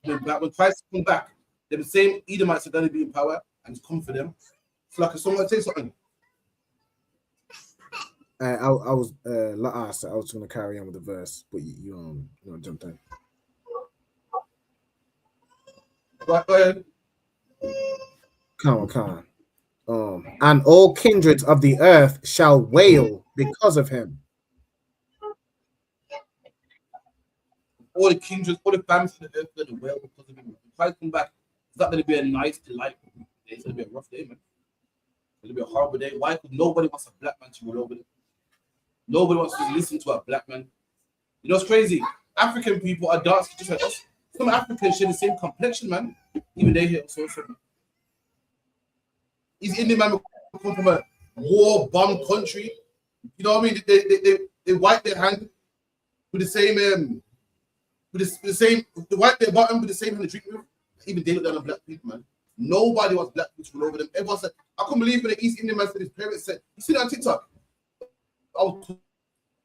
When Christ comes back, the same Edomites are going to be in power, and it's come for them. It's like someone say something. I was going to carry on with the verse, but you jumped in. Go ahead. Come on. And all kindreds of the earth shall wail because of him. All the kindreds, all the families of the earth are going to wail because of him. When Christ come back, it's not going to be a nice, delightful day. It's going to be a rough day, man. It's going to be a horrible day. Why? Because nobody wants a black man to rule over them. Nobody wants to listen to a black man. You know what's crazy? African people are dark just like us. Some Africans share the same complexion, man. Even they here also. These Indian men come from a war-bombed country. You know what I mean? They wipe their hand with the same they wipe their bottom with the same hand they drink with. Even they look down on black people, man. Nobody wants black people to rule over them. Everyone said, I couldn't believe when the East Indian man said his parents said, you see that on TikTok? I was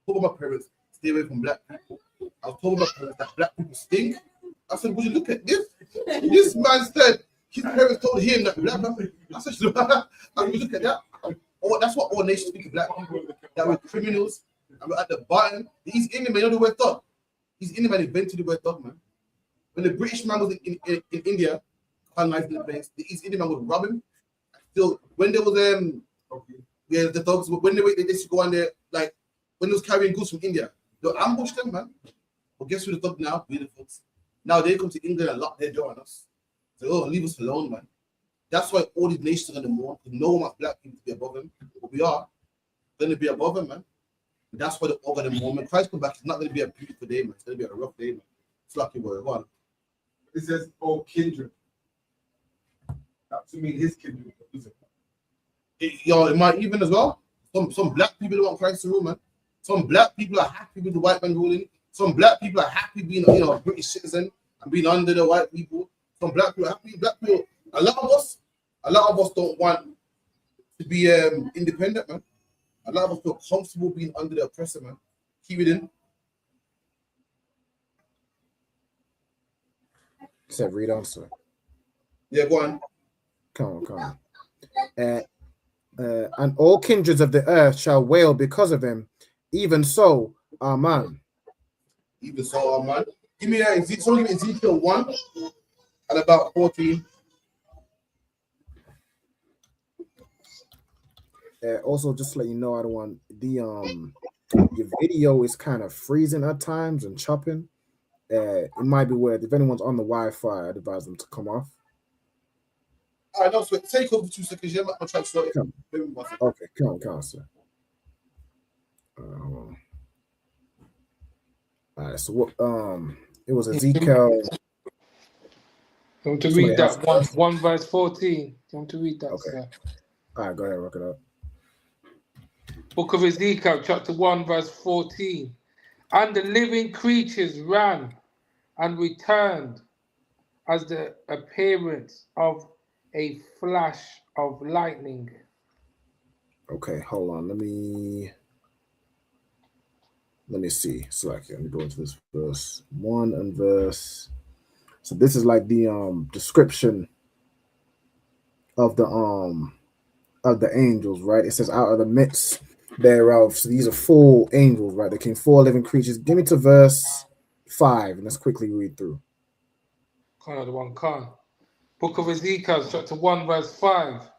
told my parents, stay away from black people. I was told my parents that black people stink. I said, would you look at this? This man said his parents told him that black people. I said, look at that. Oh, that's what all nations think of black people. That we're criminals and we're at the bottom. These Indian men, you know the word thug. These Indian men invented the word thug, man. When the British man was in India, colonizing the place, the East Indian man would rob him. Still, when there was the thugs, when they used to go on there, like when they was carrying goods from India, they'll ambush them, man. But guess who the thug now? We're the thugs. Now they come to England and lock their door on us. So, leave us alone, man. That's why all these nations are going to mourn, because no one wants black people to be above them. But we are going to be above them, man. And that's why they're all going to mourn. When Christ comes back, it's not going to be a beautiful day, man. It's going to be a rough day, man. It's lucky boy. Go on. It says, oh, kindred. That to me, his kindred. It might even as well. Some black people don't want Christ to rule, man. Some black people are happy with the white man ruling. Some black people are happy being, a British citizen and being under the white people. Some black people are happy. Black people, a lot of us don't want to be independent, man. A lot of us feel comfortable being under the oppressor, man. Keep it in. Said read on, sir. Yeah, go on. Come on. And all kindreds of the earth shall wail because of him. Even so, amen. Even so, amen. Give me Ezekiel 1 and about 14. Also, just to let you know, I don't want your video is kind of freezing at times and chopping. It might be weird. If anyone's on the Wi-Fi, I'd advise them to come off. All right, no sweat. Take over 2 seconds. Yeah, I'll try to sort it. Okay, come on, sir. All right, so what? It was Ezekiel. I want to read that 1 verse 14. I want to read that. Okay. Sir. All right, go ahead, rock it up. Book of Ezekiel, chapter 1, verse 14. And the living creatures ran and returned, as the appearance of a flash of lightning. Okay, hold on. Let me see. Select it. Let me go into this verse 1 and verse. So this is like the description of the angels, right? It says out of the midst thereof. So these are 4 angels, right? They came 4 living creatures. Give me to verse 5, and let's quickly read through. Book of Ezekiel, chapter 1, verse 5.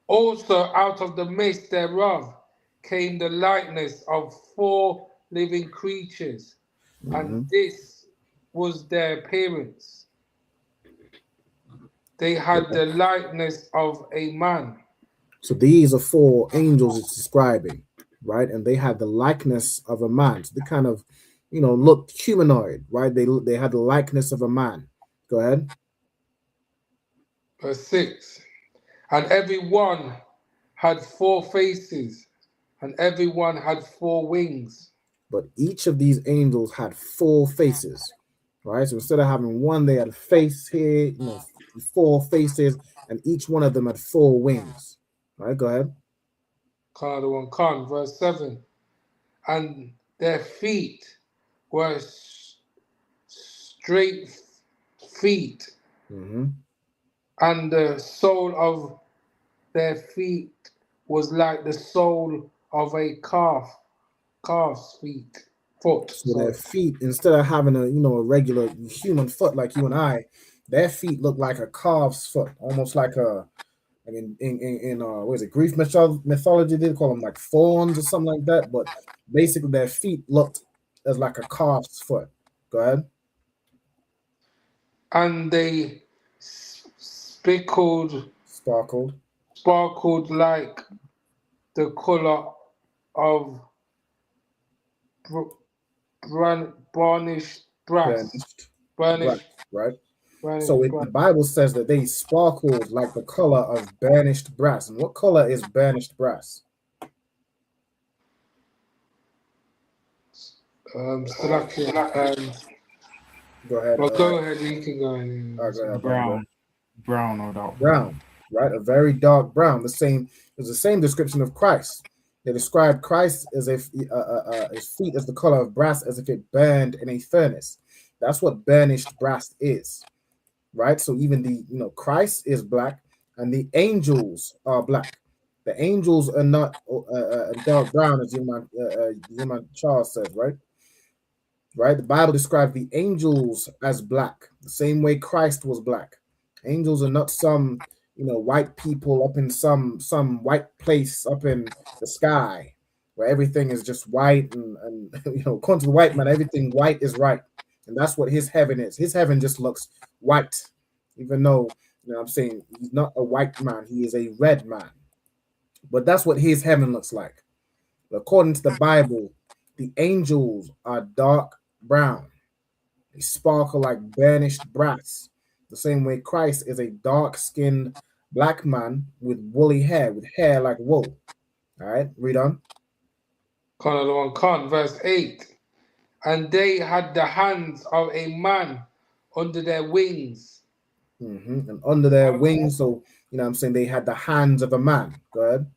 Also out of the midst thereof came the likeness of 4 living creatures, and this was their appearance. They had the likeness of a man. So these are 4 angels it's describing, right? And they had the likeness of a man. So they kind of, looked humanoid, right? They had the likeness of a man. Go ahead. Verse 6. And every one had 4 faces, and every one had 4 wings. But each of these angels had 4 faces, right? So instead of having one, they had a face here, 4 faces, and each one of them had 4 wings. All right, go ahead. Verse 7. And their feet were straight feet, and the sole of their feet was like the sole of a calf's foot. So their feet, instead of having a regular human foot like you and I, their feet look like a calf's foot, almost like in what is it, Greek mythology, they call them like fawns or something like that. But basically, their feet looked as like a calf's foot. Go ahead. And they sparkled like the color of burnished brass. Right. So the Bible says that they sparkled like the color of burnished brass. And what color is burnished brass? Go ahead. Go ahead. You can go ahead. Brown or dark. Brown, right? A very dark brown. It's the same description of Christ. They described Christ as if his feet as the color of brass, as if it burned in a furnace. That's what burnished brass is, right? So even Christ is black, and the angels are black. The angels are not dark brown, as Yuma Charles says, right? Right? The Bible describes the angels as black, the same way Christ was black. Angels are not some white people up in some white place up in the sky where everything is just white and according to the white man, everything white is right. And that's what his heaven is. His heaven just looks white, even though, I'm saying he's not a white man, he is a red man. But that's what his heaven looks like. According to the Bible, the angels are dark brown. They sparkle like burnished brass. The same way Christ is a dark-skinned black man with woolly hair, with hair like wool. All right, read on. Verse 8. And they had the hands of a man under their wings. And under their wings, so, they had the hands of a man. Go ahead.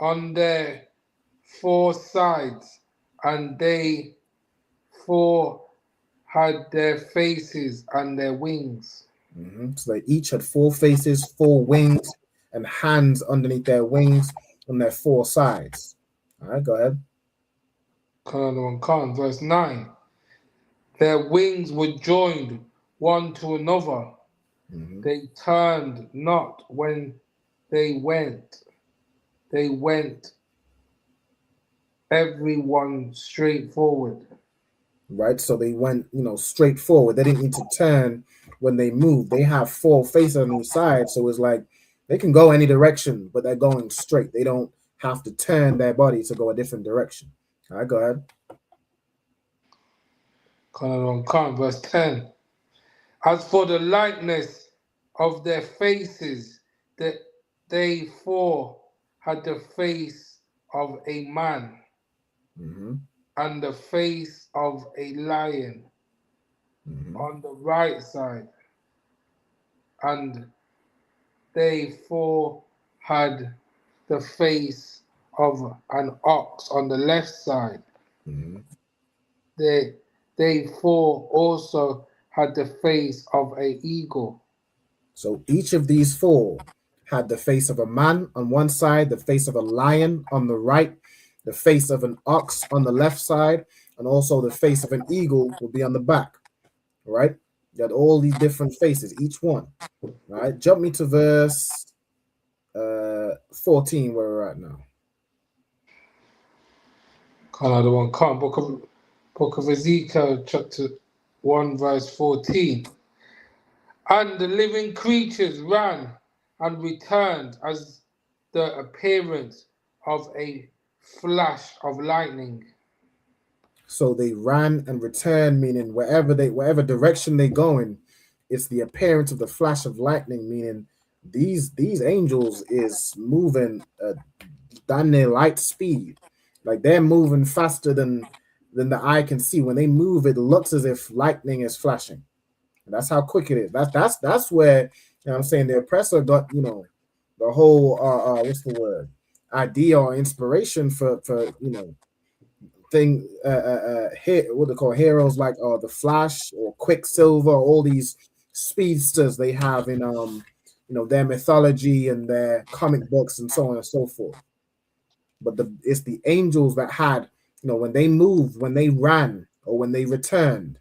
On their 4 sides, and they 4 had their faces and their wings. So they each had 4 faces, 4 wings, and hands underneath their wings on their 4 sides. All right, go ahead. Verse 9. Their wings were joined one to another. They turned not when they went. They went everyone straight forward. Right, so they went, straight forward. They didn't need to turn when they moved. They have 4 faces on each side, so it's like they can go any direction, but they're going straight. They don't have to turn their body to go a different direction. All right, go ahead. Verse 10. As for the likeness of their faces, that they 4 had the face of a man and the face of a lion on the right side, and they four had the face of an ox on the left side. They four also had the face of an eagle. So each of these four had the face of a man on one side, the face of a lion on the right, the face of an ox on the left side, and also the face of an eagle will be on the back. Right? You had all these different faces, each one. Right? Jump me to verse 14 where we're at now. Another one, come. Book of Ezekiel, chapter 1, verse 14. And the living creatures ran and returned as the appearance of a flash of lightning. So they ran and returned, meaning wherever direction they going, it's the appearance of the flash of lightning, meaning these angels is moving than their light speed. Like they're moving faster than the eye can see. When they move, it looks as if lightning is flashing. And that's how quick it is. That's where, you know what I'm saying, the oppressor got, you know, the whole what's the word? Idea or inspiration for you know, thing what they call heroes like the Flash or Quicksilver, all these speedsters they have in you know, their mythology and their comic books and so on and so forth. But it's the angels that had, you know, when they moved, when they ran, or when they returned,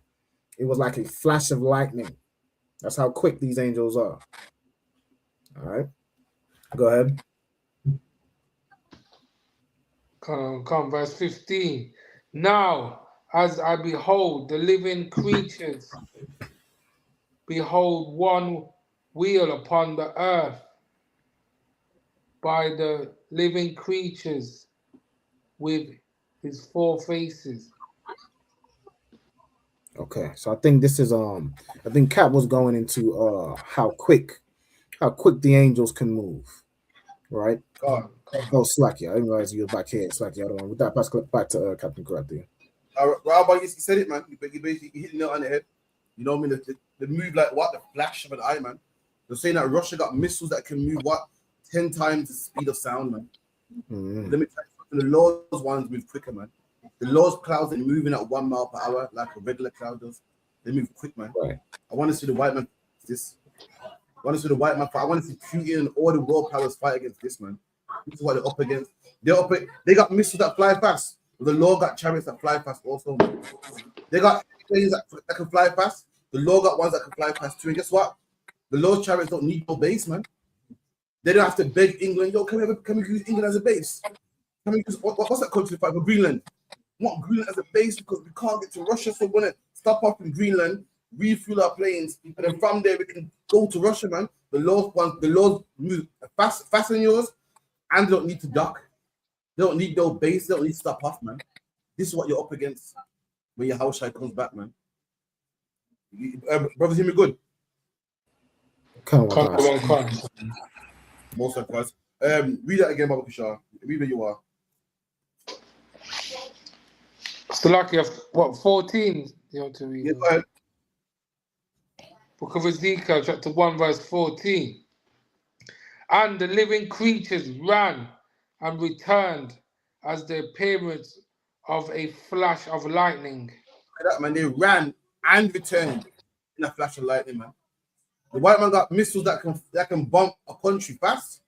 it was like a flash of lightning. That's how quick these angels are. All right, go ahead. Come, verse 15. Now, as I behold the living creatures, behold one wheel upon the earth by the living creatures with his four faces. Okay, so I think this is I think Cap was going into how quick the angels can move, right? Oh, Slacky, I didn't realize you were back here. Slacky, I don't want with that. Pass back to Captain Correct there. Rabbi, you said it, man. You basically hit the nail on the head. You know what I mean? They move like what? The flash of an eye, man. They're saying that Russia got missiles that can move what? 10 times the speed of sound, man. Let me tell you something. The Lord's ones move quicker, man. The Lord's clouds are moving at 1 mile per hour like a regular cloud does. They move quick, man. Right. I want to see the white man this. I want to see the white man fight. I want to see Putin and all the world powers fight against this, man. This is what they're up against. They got missiles that fly fast. The Lord got chariots that fly fast also. They got planes that can fly fast. The Lord got ones that can fly fast too. And guess what? The Lord's chariots don't need no base, man. They don't have to beg England. Yo, can we use England as a base? Can we use what's that country fight for Greenland? We want Greenland as a base because we can't get to Russia, so we're gonna stop off in Greenland, refuel our planes, and then from there we can go to Russia, man. The Lord move faster than yours, and they don't need to dock. They don't need no base. They don't need to stop off, man. This is what you're up against when your house comes back, man. Brothers, hear me good? Come on. Most of us. Read that again, Baba Kushar. Read where you are. Still lucky of what 14 you want to read? Yeah, go ahead. Book of Ezekiel, chapter 1, verse 14. And the living creatures ran and returned as the appearance of a flash of lightning. That, man, they ran and returned in a flash of lightning, man. The white man got missiles that can bomb a country fast,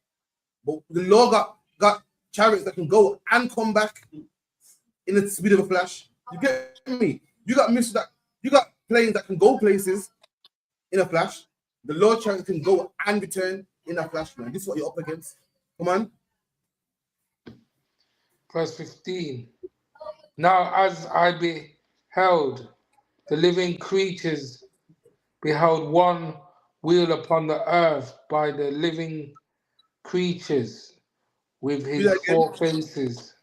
but the Lord got chariots that can go and come back in the speed of a flash. You get me? You got missiles you got planes that can go places in a flash. The Lord chariot can go and return in a flash, man. This is what you're up against. Come on. Verse 15. Now as I beheld the living creatures, beheld one wheel upon the earth by the living creatures with his four faces.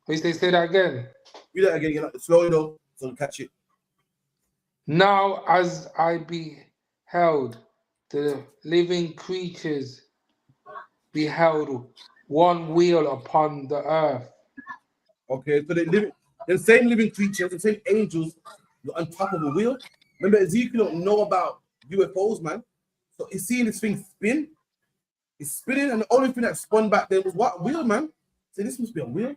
Please say that again. Read that again. You're slow, though, so I'll catch it. Now as I beheld the living creatures, beheld one wheel upon the earth. Okay, so they the same living creatures, the same angels were on top of a wheel. Remember, Ezekiel don't know about UFOs, man. So he's seeing this thing spin. It's spinning, and the only thing that spun back there was what? Wheel, man. So this must be a wheel.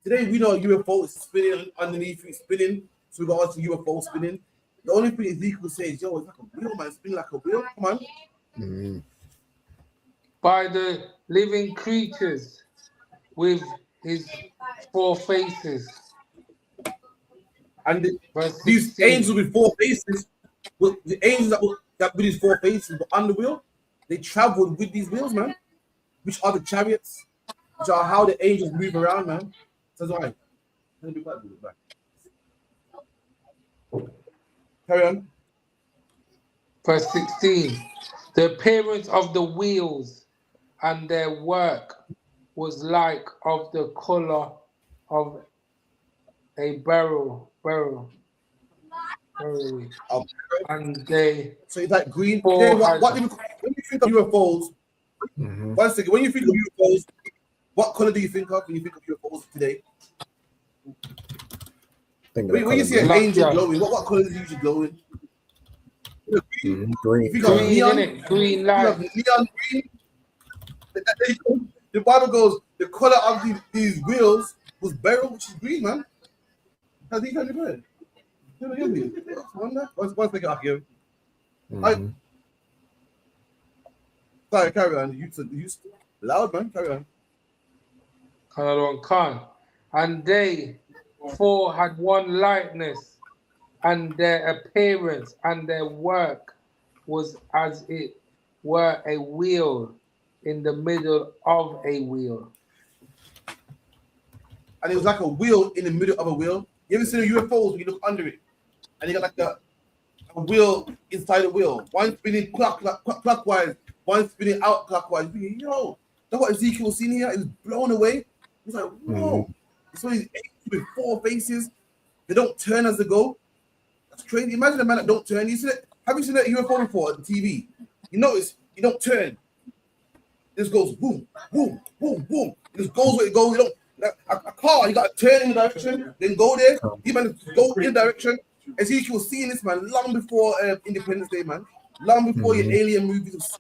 Today we know a UFO is spinning underneath, it's spinning. So we got also UFO spinning. The only thing Ezekiel says, yo, it's like a wheel, man. Spinning like a wheel. Come on. By the living creatures with his 4 faces. And these angels with 4 faces, the angels that with these 4 faces were on the wheel, they traveled with these wheels, man, which are the chariots, which are how the angels move around, man. So that's why. Let me be quiet, carry on. Verse 16. The appearance of the wheels and their work was like of the color of a barrel. And they so it's like green. Today, when you think of UFOs, one second, when you think of UFOs, what color do you think of when you think of UFOs today? When you see an angel glowing, what color is it usually glowing? Green. Green light. Neon green. The Bible goes, the color of these wheels was beryl, which is green, man. How do you kind of good? One second, I'll give. Sorry, carry on. You loud, man. Carry on. And they 4 had one likeness, and their appearance and their work was as it were a wheel in the middle of a wheel. And it was like a wheel in the middle of a wheel. You ever seen the UFOs when you look under it? And you got like a wheel inside the wheel. One spinning clockwise, one spinning out clockwise. You're thinking, yo, that's what Ezekiel was seeing here. It was blown away. He's like, whoa. So these angels with 4 faces, they don't turn as they go. That's crazy. Imagine a man that don't turn. Have you seen that UFO before on TV? You notice you don't turn. This goes boom, boom, boom, boom. It just goes where it goes. You don't a car, you got to turn in the direction, then go there. You man go in the direction. Ezekiel was seeing this, man, long before Independence Day, man. Long before your alien movies, was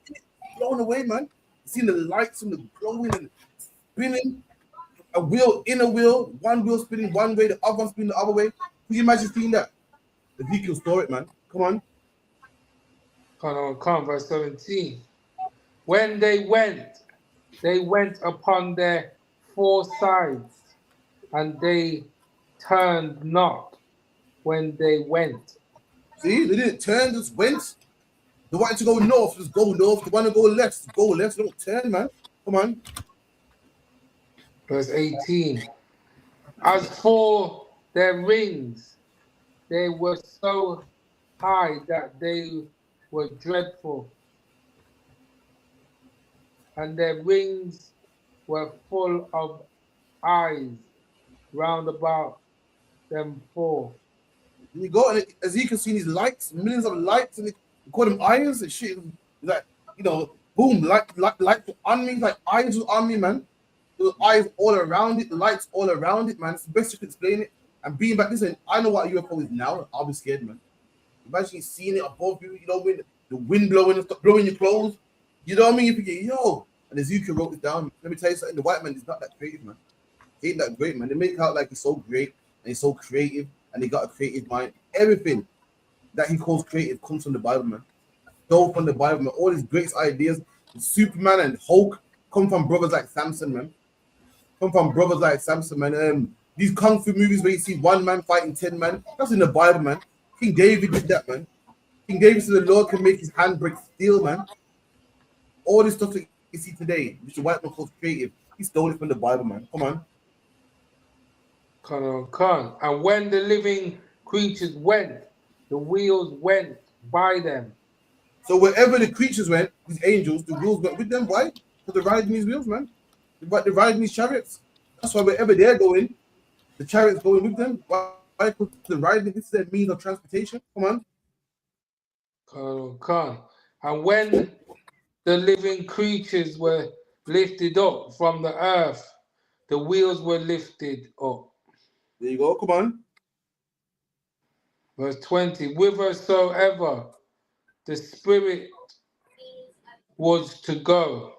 blown away, man. Seeing the lights and the glowing and spinning. A wheel in a wheel, one wheel spinning one way, the other one spinning the other way. Can you imagine seeing that? Ezekiel saw it, man. Come on. Come, verse 17. When they went upon their 4 sides, and they turned not when they went. See, they didn't turn, just went. They wanted to go north, just go north. They want to go left, just go left. Don't turn, man. Come on. Verse 18. As for their rings, they were so high that they were dreadful, and their rings were full of eyes round about them 4. You go and Ezekiel seen these lights, millions of lights, and they call them eyes and shit. Like, boom, light on me, like eyes was on me, man. There was eyes all around it, the lights all around it, man. It's the best you can explain it. And being back, listen, I know what a UFO is now. I'll be scared, man. Imagine seeing it above you, when the wind blowing and stuff, blowing your clothes. You know what I mean? You think, yo. And Ezekiel wrote it down. Let me tell you something. The white man is not that creative, man. He ain't that great, man. They make it out like he's so great and he's so creative and he got a creative mind. Everything that he calls creative comes from the Bible, man. Stole from the Bible, man. All his greatest ideas, Superman and Hulk, come from brothers like Samson, man. These kung fu movies where you see one man fighting 10 men, that's in the Bible, man. King David did that, man. King David said the Lord can make his hand break steel, man. All this stuff that you see today, which the white man calls creative, he stole it from the Bible, man. Come on. Come. And when the living creatures went, the wheels went by them. So wherever the creatures went, these angels, the wheels went with them. Why? Because they're riding these wheels, man. They're riding these chariots. That's why wherever they're going, the chariots going with them. Why? Because they're riding. This is their means of transportation. Come on. And when the living creatures were lifted up from the earth, the wheels were lifted up. There you go. Come on. Verse 20. Whithersoever the Spirit was to go.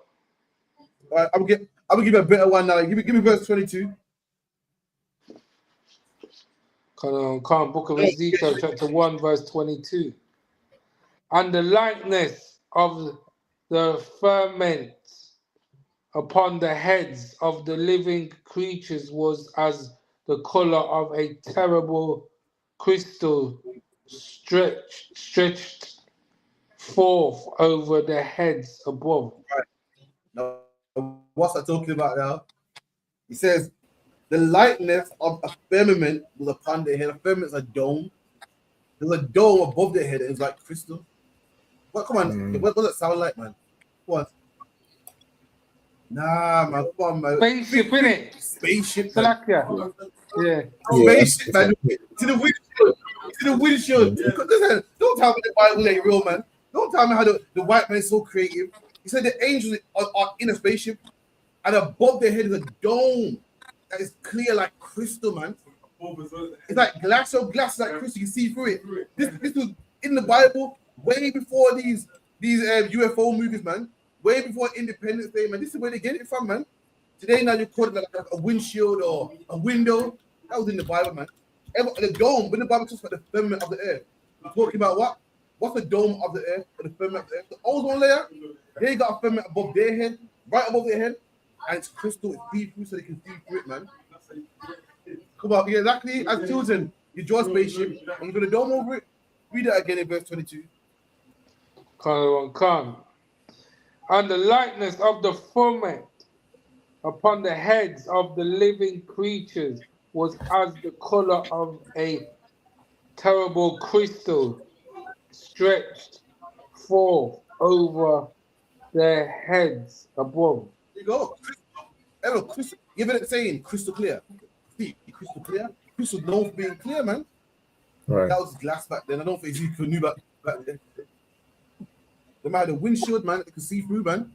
All right, I'm gonna give you a better one now. Give me verse 22. Come Book of Ezekiel, chapter 1, verse 22. And the likeness of the firmament upon the heads of the living creatures was as the color of a terrible crystal stretched forth over the heads above. Right. Now, what's I talking about now? He says, the likeness of a firmament was upon their head. A firmament is a dome. There's a dome above their head. It's like crystal. What? Come on. What does it sound like, man? What? Nah, man. Come on, man. Spaceship, innit? Spaceship. Yeah. Spaceship, man. To the windshield. To the windshield. Don't tell me the Bible ain't real, man. Don't tell me how the white man is so creative. He said the angels are in a spaceship, and above their head is a dome that is clear like crystal, man. It's like glass like crystal. You see through it. This was in the Bible way before these UFO movies, man. Way before Independence Day, man. This is where they get it from, man. Today now you call it like a windshield or a window. That was in the Bible, man. The dome, when the Bible talks about the firmament of the earth, we're talking about what? What's the dome of the earth or the firmament of the earth? The ozone layer. They got a firmament above their head, right above their head, and it's crystal, it's see-through, so they can see through it, man. Come on, yeah, exactly. As children, you draw a spaceship and you put a dome over it. Read that again in verse 22. Come. And the likeness of the firmament upon the heads of the living creatures was as the color of a terrible crystal stretched forth over their heads above. There you go. Crystal. Give it a saying, crystal clear. See, crystal clear. Crystal known for being clear, man. Right. That was glass back then. I don't think you knew back then. They might have a windshield, man, that could see through, man.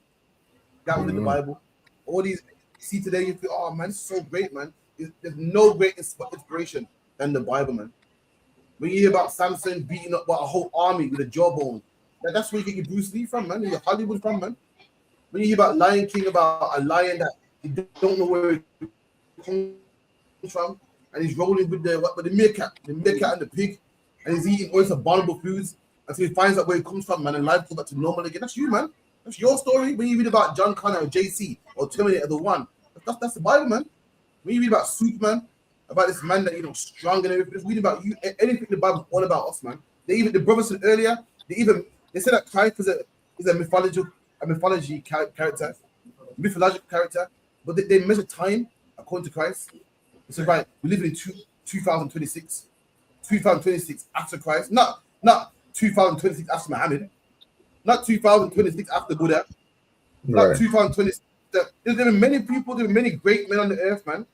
That was in the Bible. All these you see today, you feel, oh man, this is so great, man. There's no great inspiration than the Bible, man. When you hear about Samson beating up a whole army with a jawbone, that's where you get your Bruce Lee from, man. Your Hollywood from, man. When you hear about Lion King, about a lion that you don't know where it comes from, and he's rolling with the meerkat and the pig, and he's eating all these abominable foods until he finds out where it comes from, man, and life goes back to normal again. That's you, man. That's your story. When you read about John Connor or JC or Terminator the One, that's the Bible, man. When you read about Superman, about this man that strong and everything, just read about you. Anything in the Bible is all about us, man. The brother said earlier, they said that Christ is a mythology character, mythological character, but they measure time according to Christ. They said, right, we live in 2026 after Christ, not 2026 after Muhammad, not 2026 after Buddha, not 2026. There's been many people, there have been many great men on the earth, man.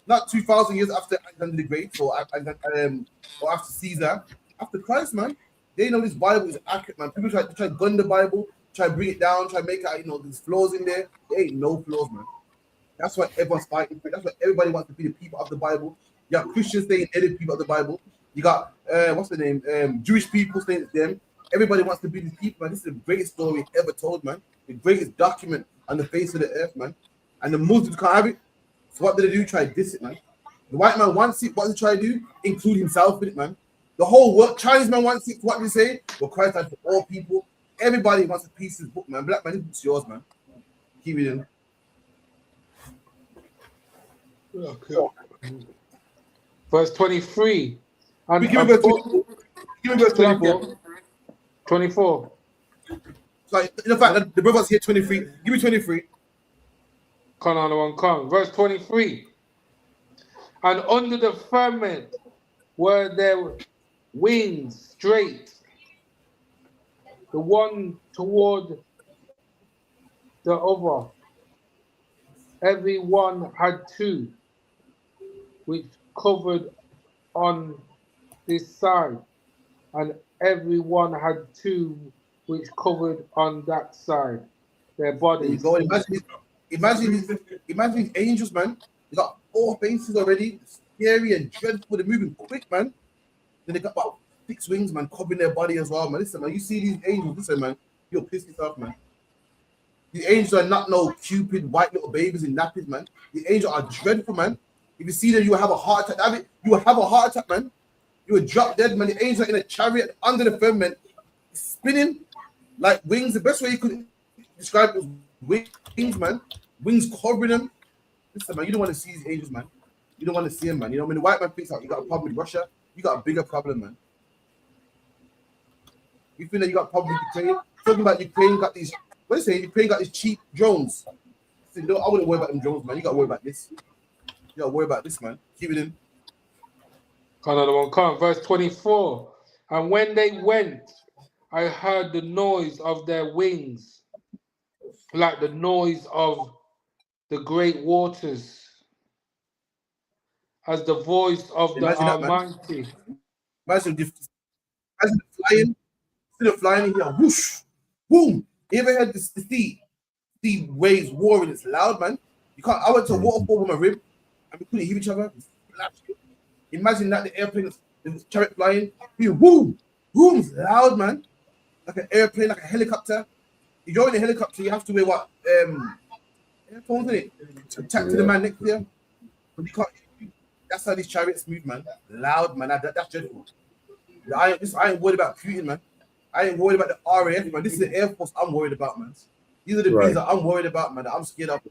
Not 2,000 years after Alexander the Great or after Caesar, after Christ, man. They know this Bible is accurate, man. People try to gun the Bible, try to bring it down, try to make it, there's flaws in there. There ain't no flaws, man. That's why everyone's fighting for it. That's why everybody wants to be the people of the Bible. You got Christians saying they're the people of the Bible. You got what's the name? Jewish people saying it's them. Everybody wants to be these people, man. This is the greatest story ever told, man. The greatest document on the face of the earth, man. And the Muslims can't have it. So what did they do? Try to diss it, man. The white man wants it. What did he try to do? Include himself in it, man. The whole world, Chinese man wants it. What did they say? Well, Christ died for all people. Everybody wants a piece of this book, man. Black man, this book's yours, man. Keep it in. Okay. Verse 23. Give me verse 24. 24. So, in fact, the brother's here 23. Give me 23. Come. Verse 23. And under the firmament were their wings straight, the one toward the other. Every one had two, which covered on this side, and every one had two, which covered on that side. Their bodies. Imagine these angels, man. They got 4 faces already. scary and dreadful. They're moving quick, man. Then they got about 6 wings, man, covering their body as well, man. Listen, man, you see these angels, listen, man, you'll piss yourself, man. The angels are not no cupid white little babies in nappies, man. The angels are dreadful, man. If you see them, you will have a heart attack. You will have a heart attack, man. You will drop dead, man. The angels are in a chariot under the firmament, spinning like wings. The best way you could describe it was wings, man. Wings covering them. Listen, man, you don't want to see these angels, man. You don't want to see them, man. You know, when the white man thinks out, you got a problem with Russia, you got a bigger problem, man. You feel that you got a problem with Ukraine? Talking about Ukraine got these, what is it? Ukraine got these cheap drones. So, no, I wouldn't worry about them drones, man. You got to worry about this. You got to worry about this, man. Keep it in. Another one, come. Verse 24. And when they went, I heard the noise of their wings, like the noise of the great waters, as the voice of the Almighty. Imagine flying, instead of flying in here, whoosh, boom. You ever had the sea waves roaring? It's loud, man. You can't. I went to a waterfall with my rib, and we couldn't hear each other. Imagine that the airplane, the chariot flying, boom, boom, it's loud, man. Like an airplane, like a helicopter. If you're in a helicopter, you have to wear what? Earphones, in it, to attack to the man next to you. But you can't. That's how these chariots move, man. Loud, man. That's dreadful. I ain't worried about Putin, man. I ain't worried about the RAF, man. This is the Air Force I'm worried about, man. These are the things that I'm worried about, man. That I'm scared of.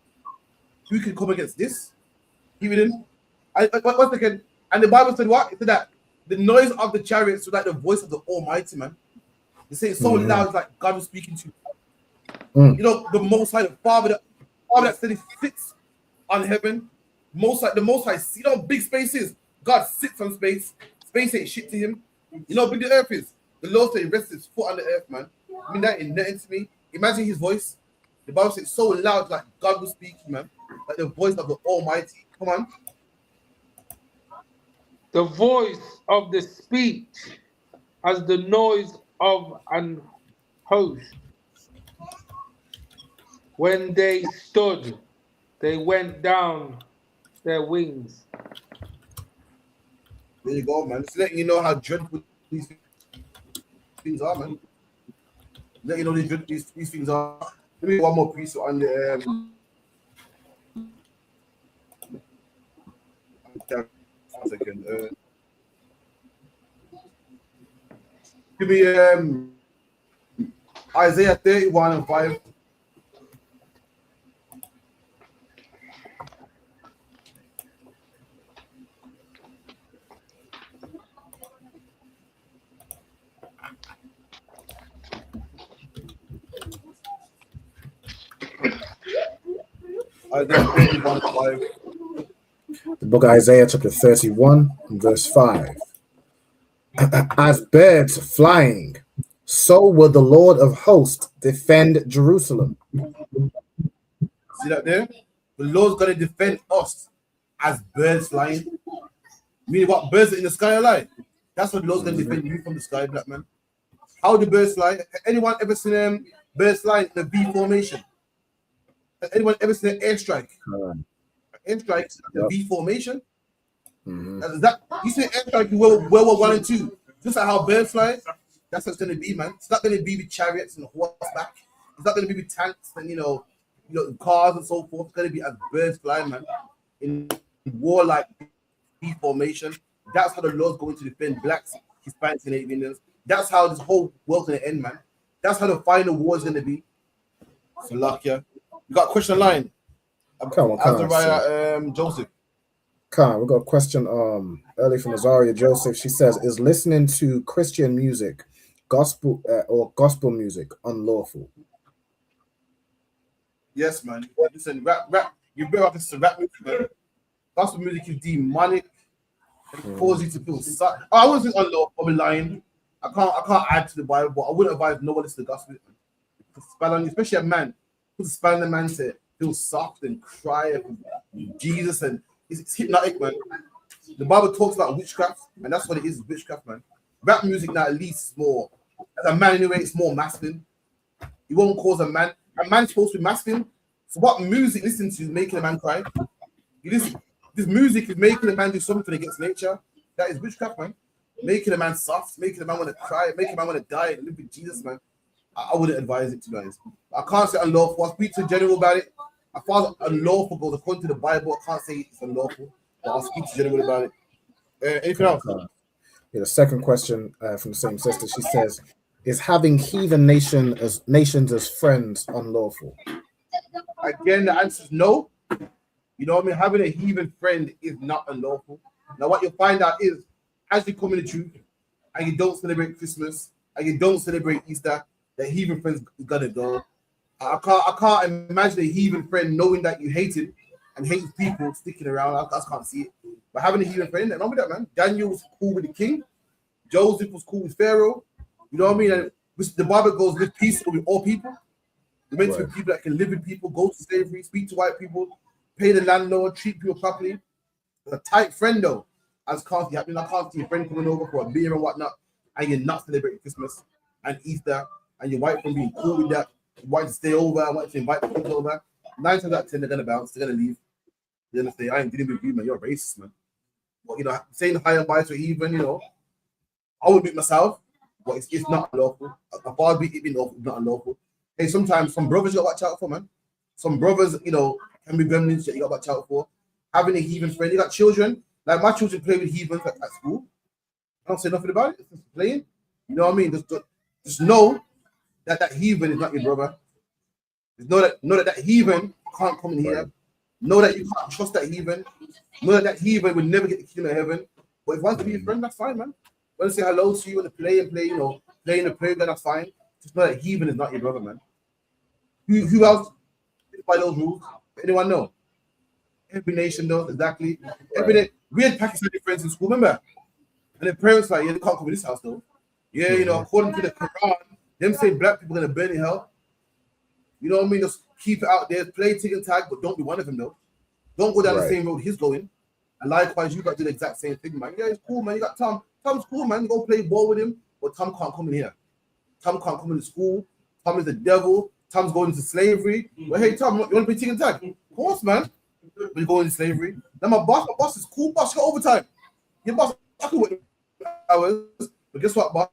Who can come against this? Give it in. Once again, and the Bible said what? It said that the noise of the chariots was like the voice of the Almighty, man. They say it's so loud, it's like God was speaking to you. You know, the Most High, the Father that said he sits on heaven. The Most High, you know, big space is. God sits on space. Space ain't shit to him. You know how big the earth is. The Lord said he rests his foot on the earth, man. I mean, that ain't nothing to me. Imagine his voice. The Bible says it's so loud, like God was speaking, man. Like the voice of the Almighty. Come on. The voice of the speech as the noise of an host. When they stood, they went down their wings. There you go, man. It's letting you know how dreadful these things are, man. Let you know these things are. Let me one more piece on the. One second. Give me Isaiah 31:5. The book of Isaiah, chapter 31, verse 5. As birds flying, so will the Lord of hosts defend Jerusalem. See that there? The Lord's going to defend us as birds flying. Meaning what? Birds in the sky are like. That's what the Lord's going to defend you from the sky, black man. How do birds fly? Anyone ever seen birds flying in a V formation? Anyone ever seen an airstrike? Airstrike, the V formation. That you see airstrike in World War 1 and 2. Just like how birds fly, that's what it's going to be, man. It's not going to be with chariots and horseback. It's not going to be with tanks and you know cars and so forth. It's going to be as birds fly, man. In warlike V formation. That's how the Lord's going to defend blacks, Hispanics, and Native Indians. That's how this whole world's going to end, man. That's how the final war is going to be. So, Lakia. You got a question line? Come on, Joseph. Come, we got a question early from Azaria Joseph. She says, is listening to Christian music, gospel music unlawful? Yes, man. Listen, rap. You better listen to rap music, man. Gospel music is demonic. It causes you to feel sad. I wasn't unlawful. I'm lying. I can't add to the Bible, but I wouldn't advise no one listen to gospel music. Spell on you, especially a man. Put a spell on the man to feel soft and cry for Jesus, and it's hypnotic, man. The Bible talks about witchcraft, and that's what it is, witchcraft, man. Rap music now at least is more, as a man anyway, it's more masculine. It won't cause a man's supposed to be masculine. So what music listening to is making a man cry? You listen, this music is making a man do something against nature. That is witchcraft, man. Making a man soft, making a man want to cry, making a man want to die and live with Jesus, man. I wouldn't advise it, to be honest. I can't say unlawful. I'll speak to General about it. As far as unlawful goes, according to the Bible, I can't say it's unlawful. But I'll speak to General about it. Anything else? Yeah, the second question from the same sister, she says, is having heathen nations as friends unlawful? Again, the answer is no. You know what I mean? Having a heathen friend is not unlawful. Now, what you'll find out is, as you come in the truth, and you don't celebrate Christmas, and you don't celebrate Easter, the heathen friend's gonna go. I can't imagine a heathen friend knowing that you hate him and hate people sticking around. I just can't see it. But having a heathen friend, remember that, man. Daniel was cool with the king. Joseph was cool with Pharaoh. You know what I mean? And the Bible goes, live peaceful with all people. They're meant to be people that can live with people, go to slavery, speak to white people, pay the landlord, treat people properly. A tight friend, though, as can't see happening. I can't see a friend coming over for a beer and whatnot, and you're not celebrating Christmas and Easter, and your white friend being cool with that, wanting to stay over, wanting to invite people over. 9 times out of 10, they're gonna bounce, they're gonna leave. They're gonna say, I ain't dealing with you, man. You're a racist, man. But you know, saying hi and bye to even, you know, I would beat myself, but it's not unlawful. A bar beat it lawful, not unlawful. Hey, sometimes some brothers you gotta watch out for, man. Some brothers, you know, can be gremlins that you gotta watch out for. Having a heathen friend, you got children. Like my children play with heathens at school. I don't say nothing about it. It's just playing. You know what I mean? Just know that that heathen is not your brother. Just know that heathen can't come in here. Know that you can't trust that heathen. Know that that heathen will never get the kingdom of heaven. But if you want to be your friend, that's fine, man. Want to say hello to you and play, you know, play in the playground, that's fine. Just know that heathen is not your brother, man. Who else by those rules? Anyone know? Every nation does, exactly. Every day. We had Pakistani friends in school, remember? And the parents like, yeah, they can't come to this house though. Yeah, you know, according to the Quran, them say black people are gonna burn in hell. You know what I mean? Just keep it out there, play tick and tag, but don't be one of them though. Don't go down the same road he's going. And likewise, you got to do the exact same thing, man. Yeah, it's cool, man. You got Tom. Tom's cool, man. You go play ball with him, but Tom can't come in here. Tom can't come into school. Tom is the devil. Tom's going into slavery. But hey, Tom, you want to play tick and tag? Of course, man. But you go into slavery. Now my boss is cool. Boss, you got overtime. Your boss, I can work hours. But guess what, boss?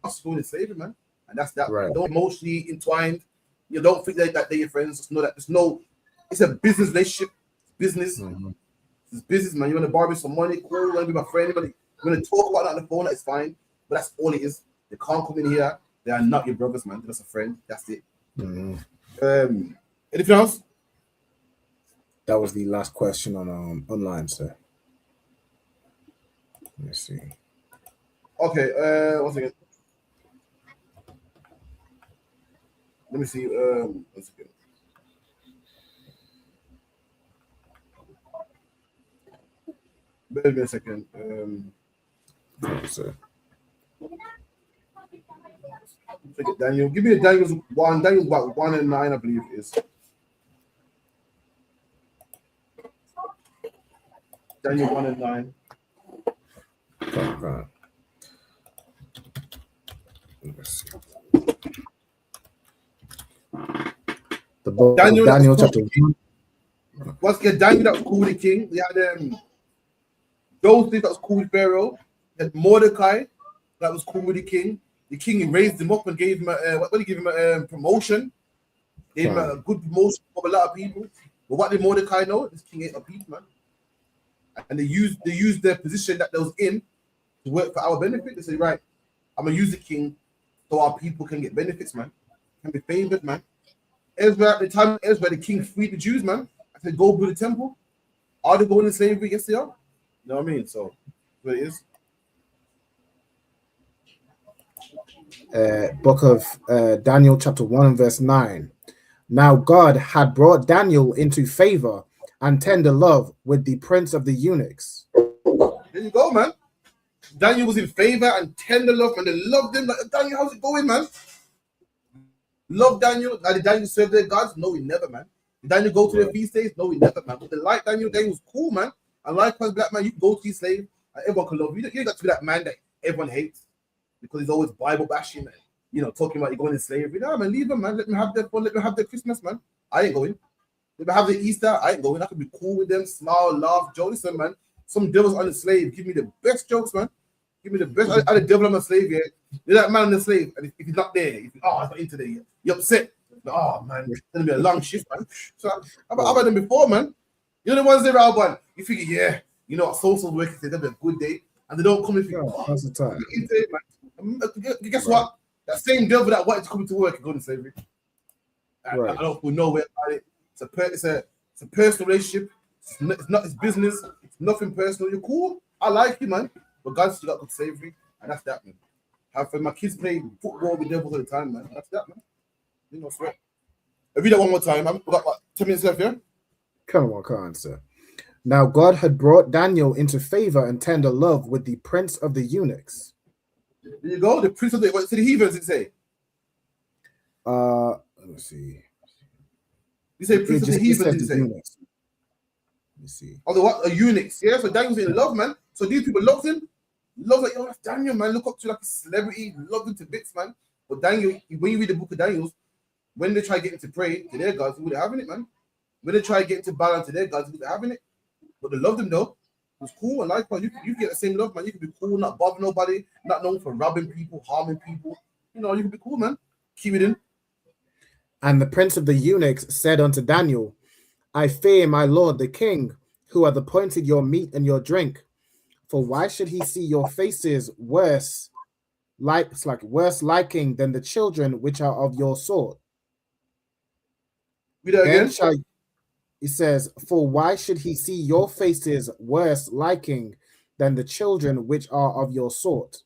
Boss is going into slavery, man. And that's that. Right. Don't emotionally entwined. You don't think that they're your friends. Just know that it's a business relationship. Business. It's business, man. You want to borrow me some money? Cool. You want to be my friend? You want to talk about that on the phone? That's fine. But that's all it is. They can't come in here. They are not your brothers, man. They're just a friend. That's it. Anything else? That was the last question on online, sir. Let me see. Okay, one second. Let me see. One second. Bear with me a second. Sir. Daniel, give me a Daniel's 1. Daniel's about 1 and 9, I believe it is. Daniel 1 and 9. Okay. Let's see. The book Daniel, of Daniel chapter 1. Once again, Daniel that was cool with the king. We had Joseph that was cool with Pharaoh. We had Mordecai that was cool with the king. The king raised him up and gave him a promotion. Gave him a good promotion for a lot of people. But what did Mordecai know? This king ain't a people, man. And they used their position that they was in to work for our benefit. They said, right, I'm gonna use the king so our people can get benefits, man. Can be favored, man. Ezra, at the time Ezra, the king freed the Jews, man. I said, go build the temple. Are they going to slavery? Yes, they are. You know what I mean? So, what it is. Book of Daniel chapter 1 and verse 9. Now God had brought Daniel into favor and tender love with the prince of the eunuchs. There you go, man. Daniel was in favor and tender love, and they loved him. Like, Daniel, how's it going, man? Love Daniel. Now, did Daniel serve their gods? No, he never, man. Did Daniel go to their feast days? No, he never, man. But they like Daniel. Daniel was cool, man. And likewise, black man, you go to your slave, and everyone can love you. You got to be that man that everyone hates because he's always Bible bashing and, you know, talking about you going in slavery. No, man, leave him, man. Let me have their fun. Let me have their Christmas, man. I ain't going. If I have the Easter, I ain't going. I can be cool with them, smile, laugh, joke. Listen, man. Some devils on the slave. Give me the best jokes, man. Give me the best. I the devil on the slave, yeah. You're that man on the slave, and if he's not there, he's not in today yet. You're upset. Oh man, it's gonna be a long shift, man. So I've had them before, man. You're the ones there, Alban. You figure, yeah, you know, social workers, they'll be a good day, and they don't come and think, that's the time. In today, man. Guess what? That same devil that wanted to come to work and go to slavery. I don't know where about it. It's a personal relationship. It's not his business. It's nothing personal. You're cool. I like you, man. But God still got good slavery, and that's that, man. Have my kids play football with devils all the time, man. That's that, man. You know, sweat. I read that one more time. I've got what, 10 minutes left here. Come on, sir. Now God had brought Daniel into favor and tender love with the prince of the eunuchs. There you go. The prince of the what? To the heathens, it say. Let me see. You say prince of the heathens, you say. Let me see. Oh, the what? A eunuchs. Yeah, so Daniel's in love, man. So these people loved him. Love like, yo, that's Daniel, man. Look up to like a celebrity. Love him to bits, man. But Daniel, when you read the book of Daniel, when they try to get him to pray to their gods, he would have having it, man. When they try to get him to bow down to their gods, he would have having it. But they loved him though. It was cool and likewise. You get the same love, man. You can be cool, not bother nobody, not known for robbing people, harming people. You know, you can be cool, man. Keep it in. And the prince of the eunuchs said unto Daniel, I fear my lord the king, who hath appointed your meat and your drink. For why should he see your faces worse liking than the children which are of your sort? Read that again. He says, for why should he see your faces worse liking than the children which are of your sort?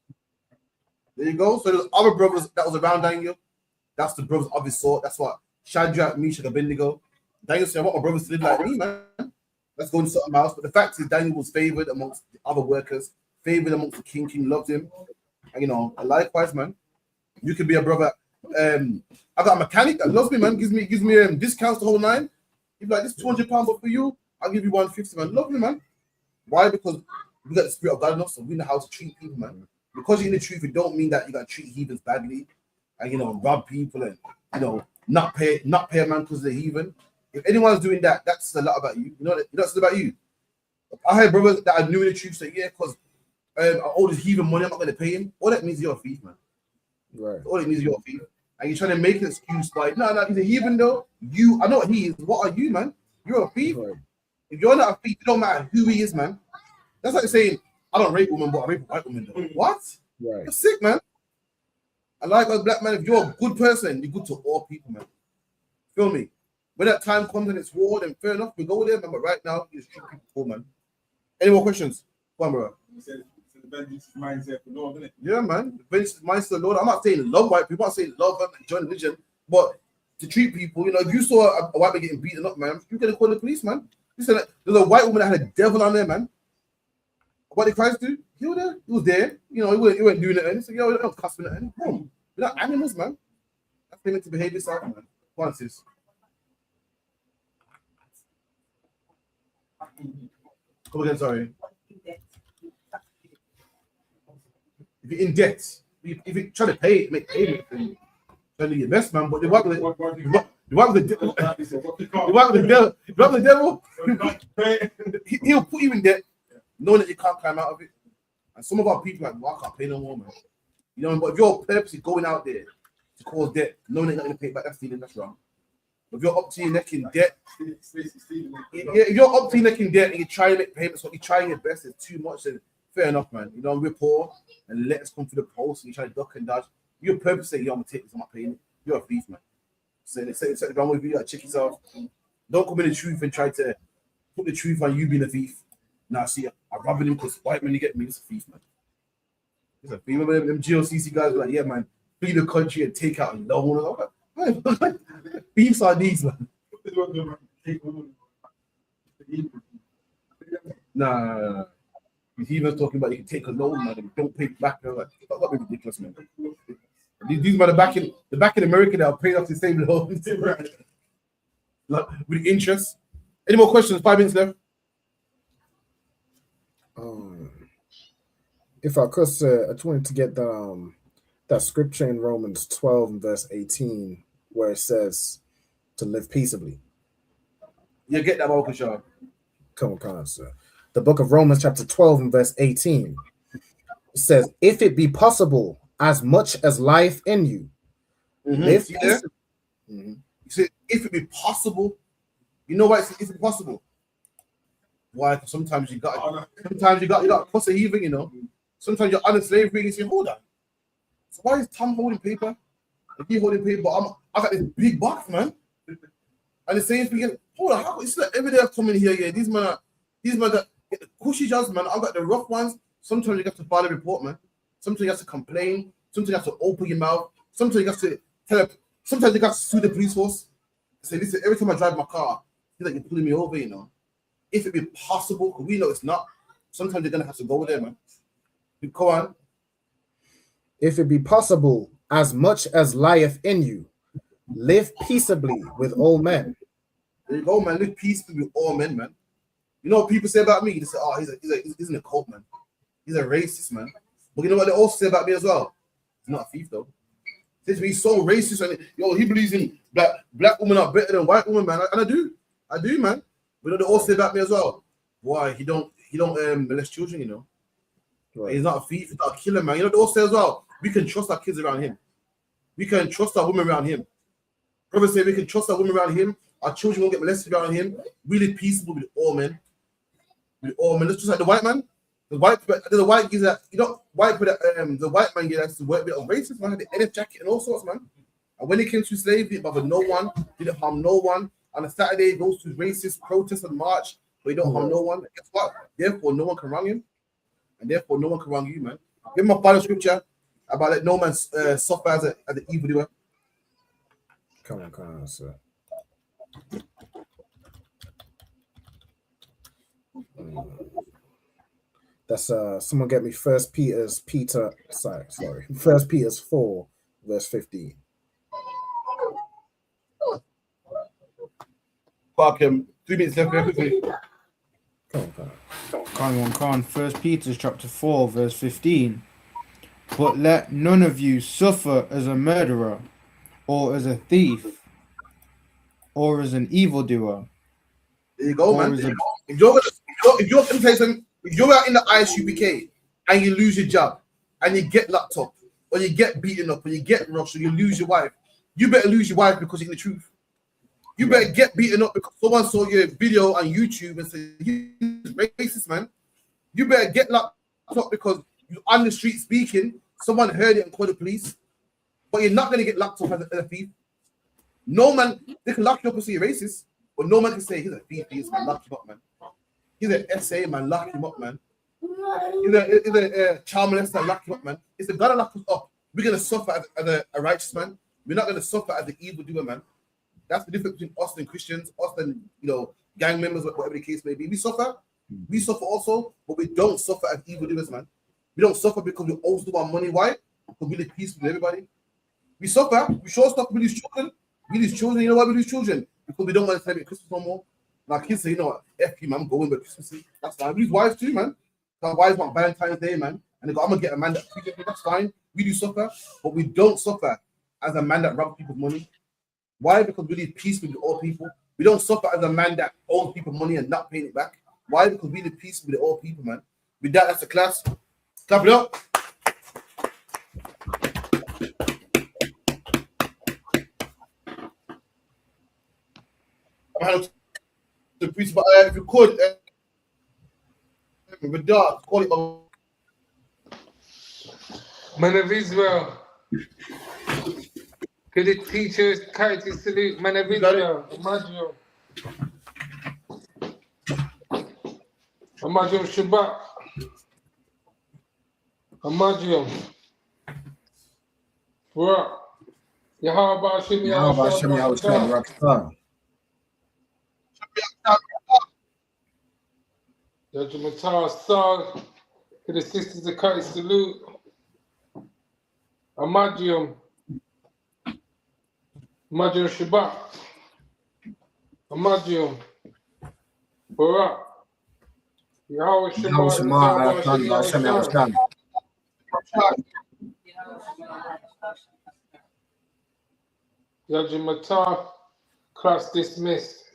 There you go. So there's other brothers that was around Daniel. That's the brothers of his sort. That's what Shadrach, Meshach, and Abednego. Daniel said, I want my brothers to live like me, man. Let's go into something else. But the fact is, Daniel was favored amongst the other workers, favored amongst the king. King loved him. And, you know, likewise, man, you could be a brother. I got a mechanic that loves me, man. Gives me discounts the whole nine. He's like, this £200, but for you, I'll give you 150, man. Love me, man. Why? Because we got the spirit of God in us, so we know how to treat people, man. Because you're in the truth, it don't mean that you got to treat heathens badly and, you know, rob people and, you know, not pay a man because they're heathen. If anyone's doing that, that's a lot about you. You know, that's about you. I had brothers that I knew in the truth say, yeah, because I owe this heathen money, I'm not going to pay him. All that means you're a thief, man. Right. All it means you're a thief. And you're trying to make an excuse by, no, he's a heathen though. I know what he is. What are you, man? You're a thief. Right. If you're not a thief, it don't matter who he is, man. That's like saying, I don't rape women, but I rape a white woman though. What? Right. You're sick, man. And like a black man, if you're a good person, you're good to all people, man. Feel me? When that time comes and it's war, then fair enough, we go there, man. But right now, you just treat people cool, man. Any more questions? Go on, bro. The vengeance mindset for Lord, isn't it? Yeah, man. The vengeance mindset of the Lord. I'm not saying love white people. I'm not saying love them and join religion, but to treat people, you know, if you saw a white man getting beaten up, man, you're gonna call the police, man. Listen, there's a white woman that had a devil on there, man. What did Christ do? He was there. You know, he wasn't doing it. He said, yo, don't cuss me. Boom. We're not animals, man. That's meant to behave yourself, man. Go on, sis. Come again, sorry. If you're in debt, if you try to pay it, make payment, then try to do your best, man. But the devil. He'll put you in debt, knowing that you can't climb out of it. And some of our people are like, well, I can't pay no more, man. You know, but if you're purposely going out there to cause debt, knowing that you're not going to pay back, that's stealing, that's wrong. If you're up to your neck in debt, if you're up to your neck in debt and you try to make payments, or you're trying your best, it's too much, then fair enough, man. You know, we're poor and letters come through the post and you try to duck and dodge. You're purposely saying, yo, I'm going to take this, I'm not paying it. You're a thief, man. So it's something wrong with you, you got to check yourself. Don't come in the truth and try to put the truth on you being a thief. Now, see, I'm robbing him because white man, you get me, it's a thief, man. It's a thief. Remember them GOCC guys were like, yeah, man, flee the country and take out a loan. Thieves are these, man. Nah. He's even talking about you can take a loan, man, and don't pay it back. Like, that's not ridiculous, man. These men are back in America that are paying off the same loans. Like, with interest. Any more questions? 5 minutes left. If I could, I just wanted to get that scripture in Romans 12 and verse 18 where it says to live peaceably. You get that, Malcolm Shaw. Come on, sir. The book of Romans, chapter 12, and verse 18. It says, if it be possible, as much as life in you, live See there? You say, if it be possible, you know why it's if it possible? Why? Because sometimes you got to cross a heathen, you know. Sometimes you're under slavery and you say, hold on. So why is Tom holding paper? If he holding paper, I got this big box, man. And the same thing, hold on, how it's like every day I come in here, yeah. These men that get the cushy jobs, man. I got the rough ones. Sometimes you have to file a report, man. Sometimes you have to complain. Sometimes you have to open your mouth. Sometimes you have to sometimes you got to sue the police force. Say, listen, every time I drive my car, I feel like you're pulling me over, you know. If it be possible, because we know it's not, sometimes you're gonna have to go there, man. Go on. If it be possible, as much as lieth in you, live peaceably with all men. There you go, man. Live peaceably with all men, man. You know what people say about me? They say, oh, he's in a cult, man. He's a racist, man. But you know what they also say about me as well? He's not a thief, though. He's so racist, and he believes in black women are better than white women, man. And I do, man. But you know they all say about me as well. Why he don't molest children, you know. Right. He's not a thief, he's not a killer, man. You know they all say as well. We can trust our kids around him. We can trust our women around him. Brothers say we can trust our women around him. Our children won't get molested around him. Really peaceable with all men. With all men. It's just like the white man. The white gives that, you know, the white man gets to work with a racist man, had the NF jacket and all sorts, man. And when it came to slavery, but no one didn't harm no one. On a Saturday, he goes to racist protest and march, but he don't harm no one. Guess what? Therefore, no one can wrong him, and therefore, no one can wrong you, man. Give my final scripture about let no man suffer as an evildoer. Come on, sir. That's someone get me First Peter's 4, verse 15. Fuck him. 3 minutes left. Come on. 1 Peter chapter 4, verse 15. But let none of you suffer as a murderer, or as a thief, or as an evildoer. There you go, man. If you're out in the ISUPK and you lose your job and you get locked up or you get beaten up or you get rushed or you lose your wife, you better lose your wife because you're the truth. You better get beaten up because someone saw your video on YouTube and said you're racist, man. You better get locked up because you're on the street speaking, someone heard it and called the police, but you're not going to get locked up as a thief. No man, they can lock you up and say you're racist, but no man can say he's a thief, he's man, lock him up, man. He's an SA, man, lock him up, man. He's a child molester, lock him up, man. It's the God that lock us up. We're going to suffer as a righteous man. We're not going to suffer as the evildoer, man. That's the difference between us and Christians, us and, you know, gang members, whatever the case may be. We suffer also, but we don't suffer as evildoers, man. We don't suffer because we also our money. Why? Because we live peaceful with everybody. We suffer. We sure stuff. We lose children. You know why we lose children? Because we don't want to celebrate Christmas no more. And our kids say, you know what, F you, man, I'm going with Christmas. That's fine. We lose wives too, man. Our wives want Valentine's Day, man. And they go, I'm going to get a man that appreciates me. That's fine. We do suffer, but we don't suffer as a man that robs people's money. Why? Because we live peacefully with all people. We don't suffer as a man that owes people money and not paying it back. Why? Because we live peacefully with all people, man. With that, that's the class. Clap it up. The priest, but if you could, with that, call it. Man of Israel. Could the teachers character salute? Man of Israel. Amadio Shabbat. Amadio. What? Yahweh Hashem Yahweh. Judge Matar Star, to the sisters of Christ salute. Amadio Shabbat. Amadio. Barak. Yahweh Shema. Judge Matar, class dismissed.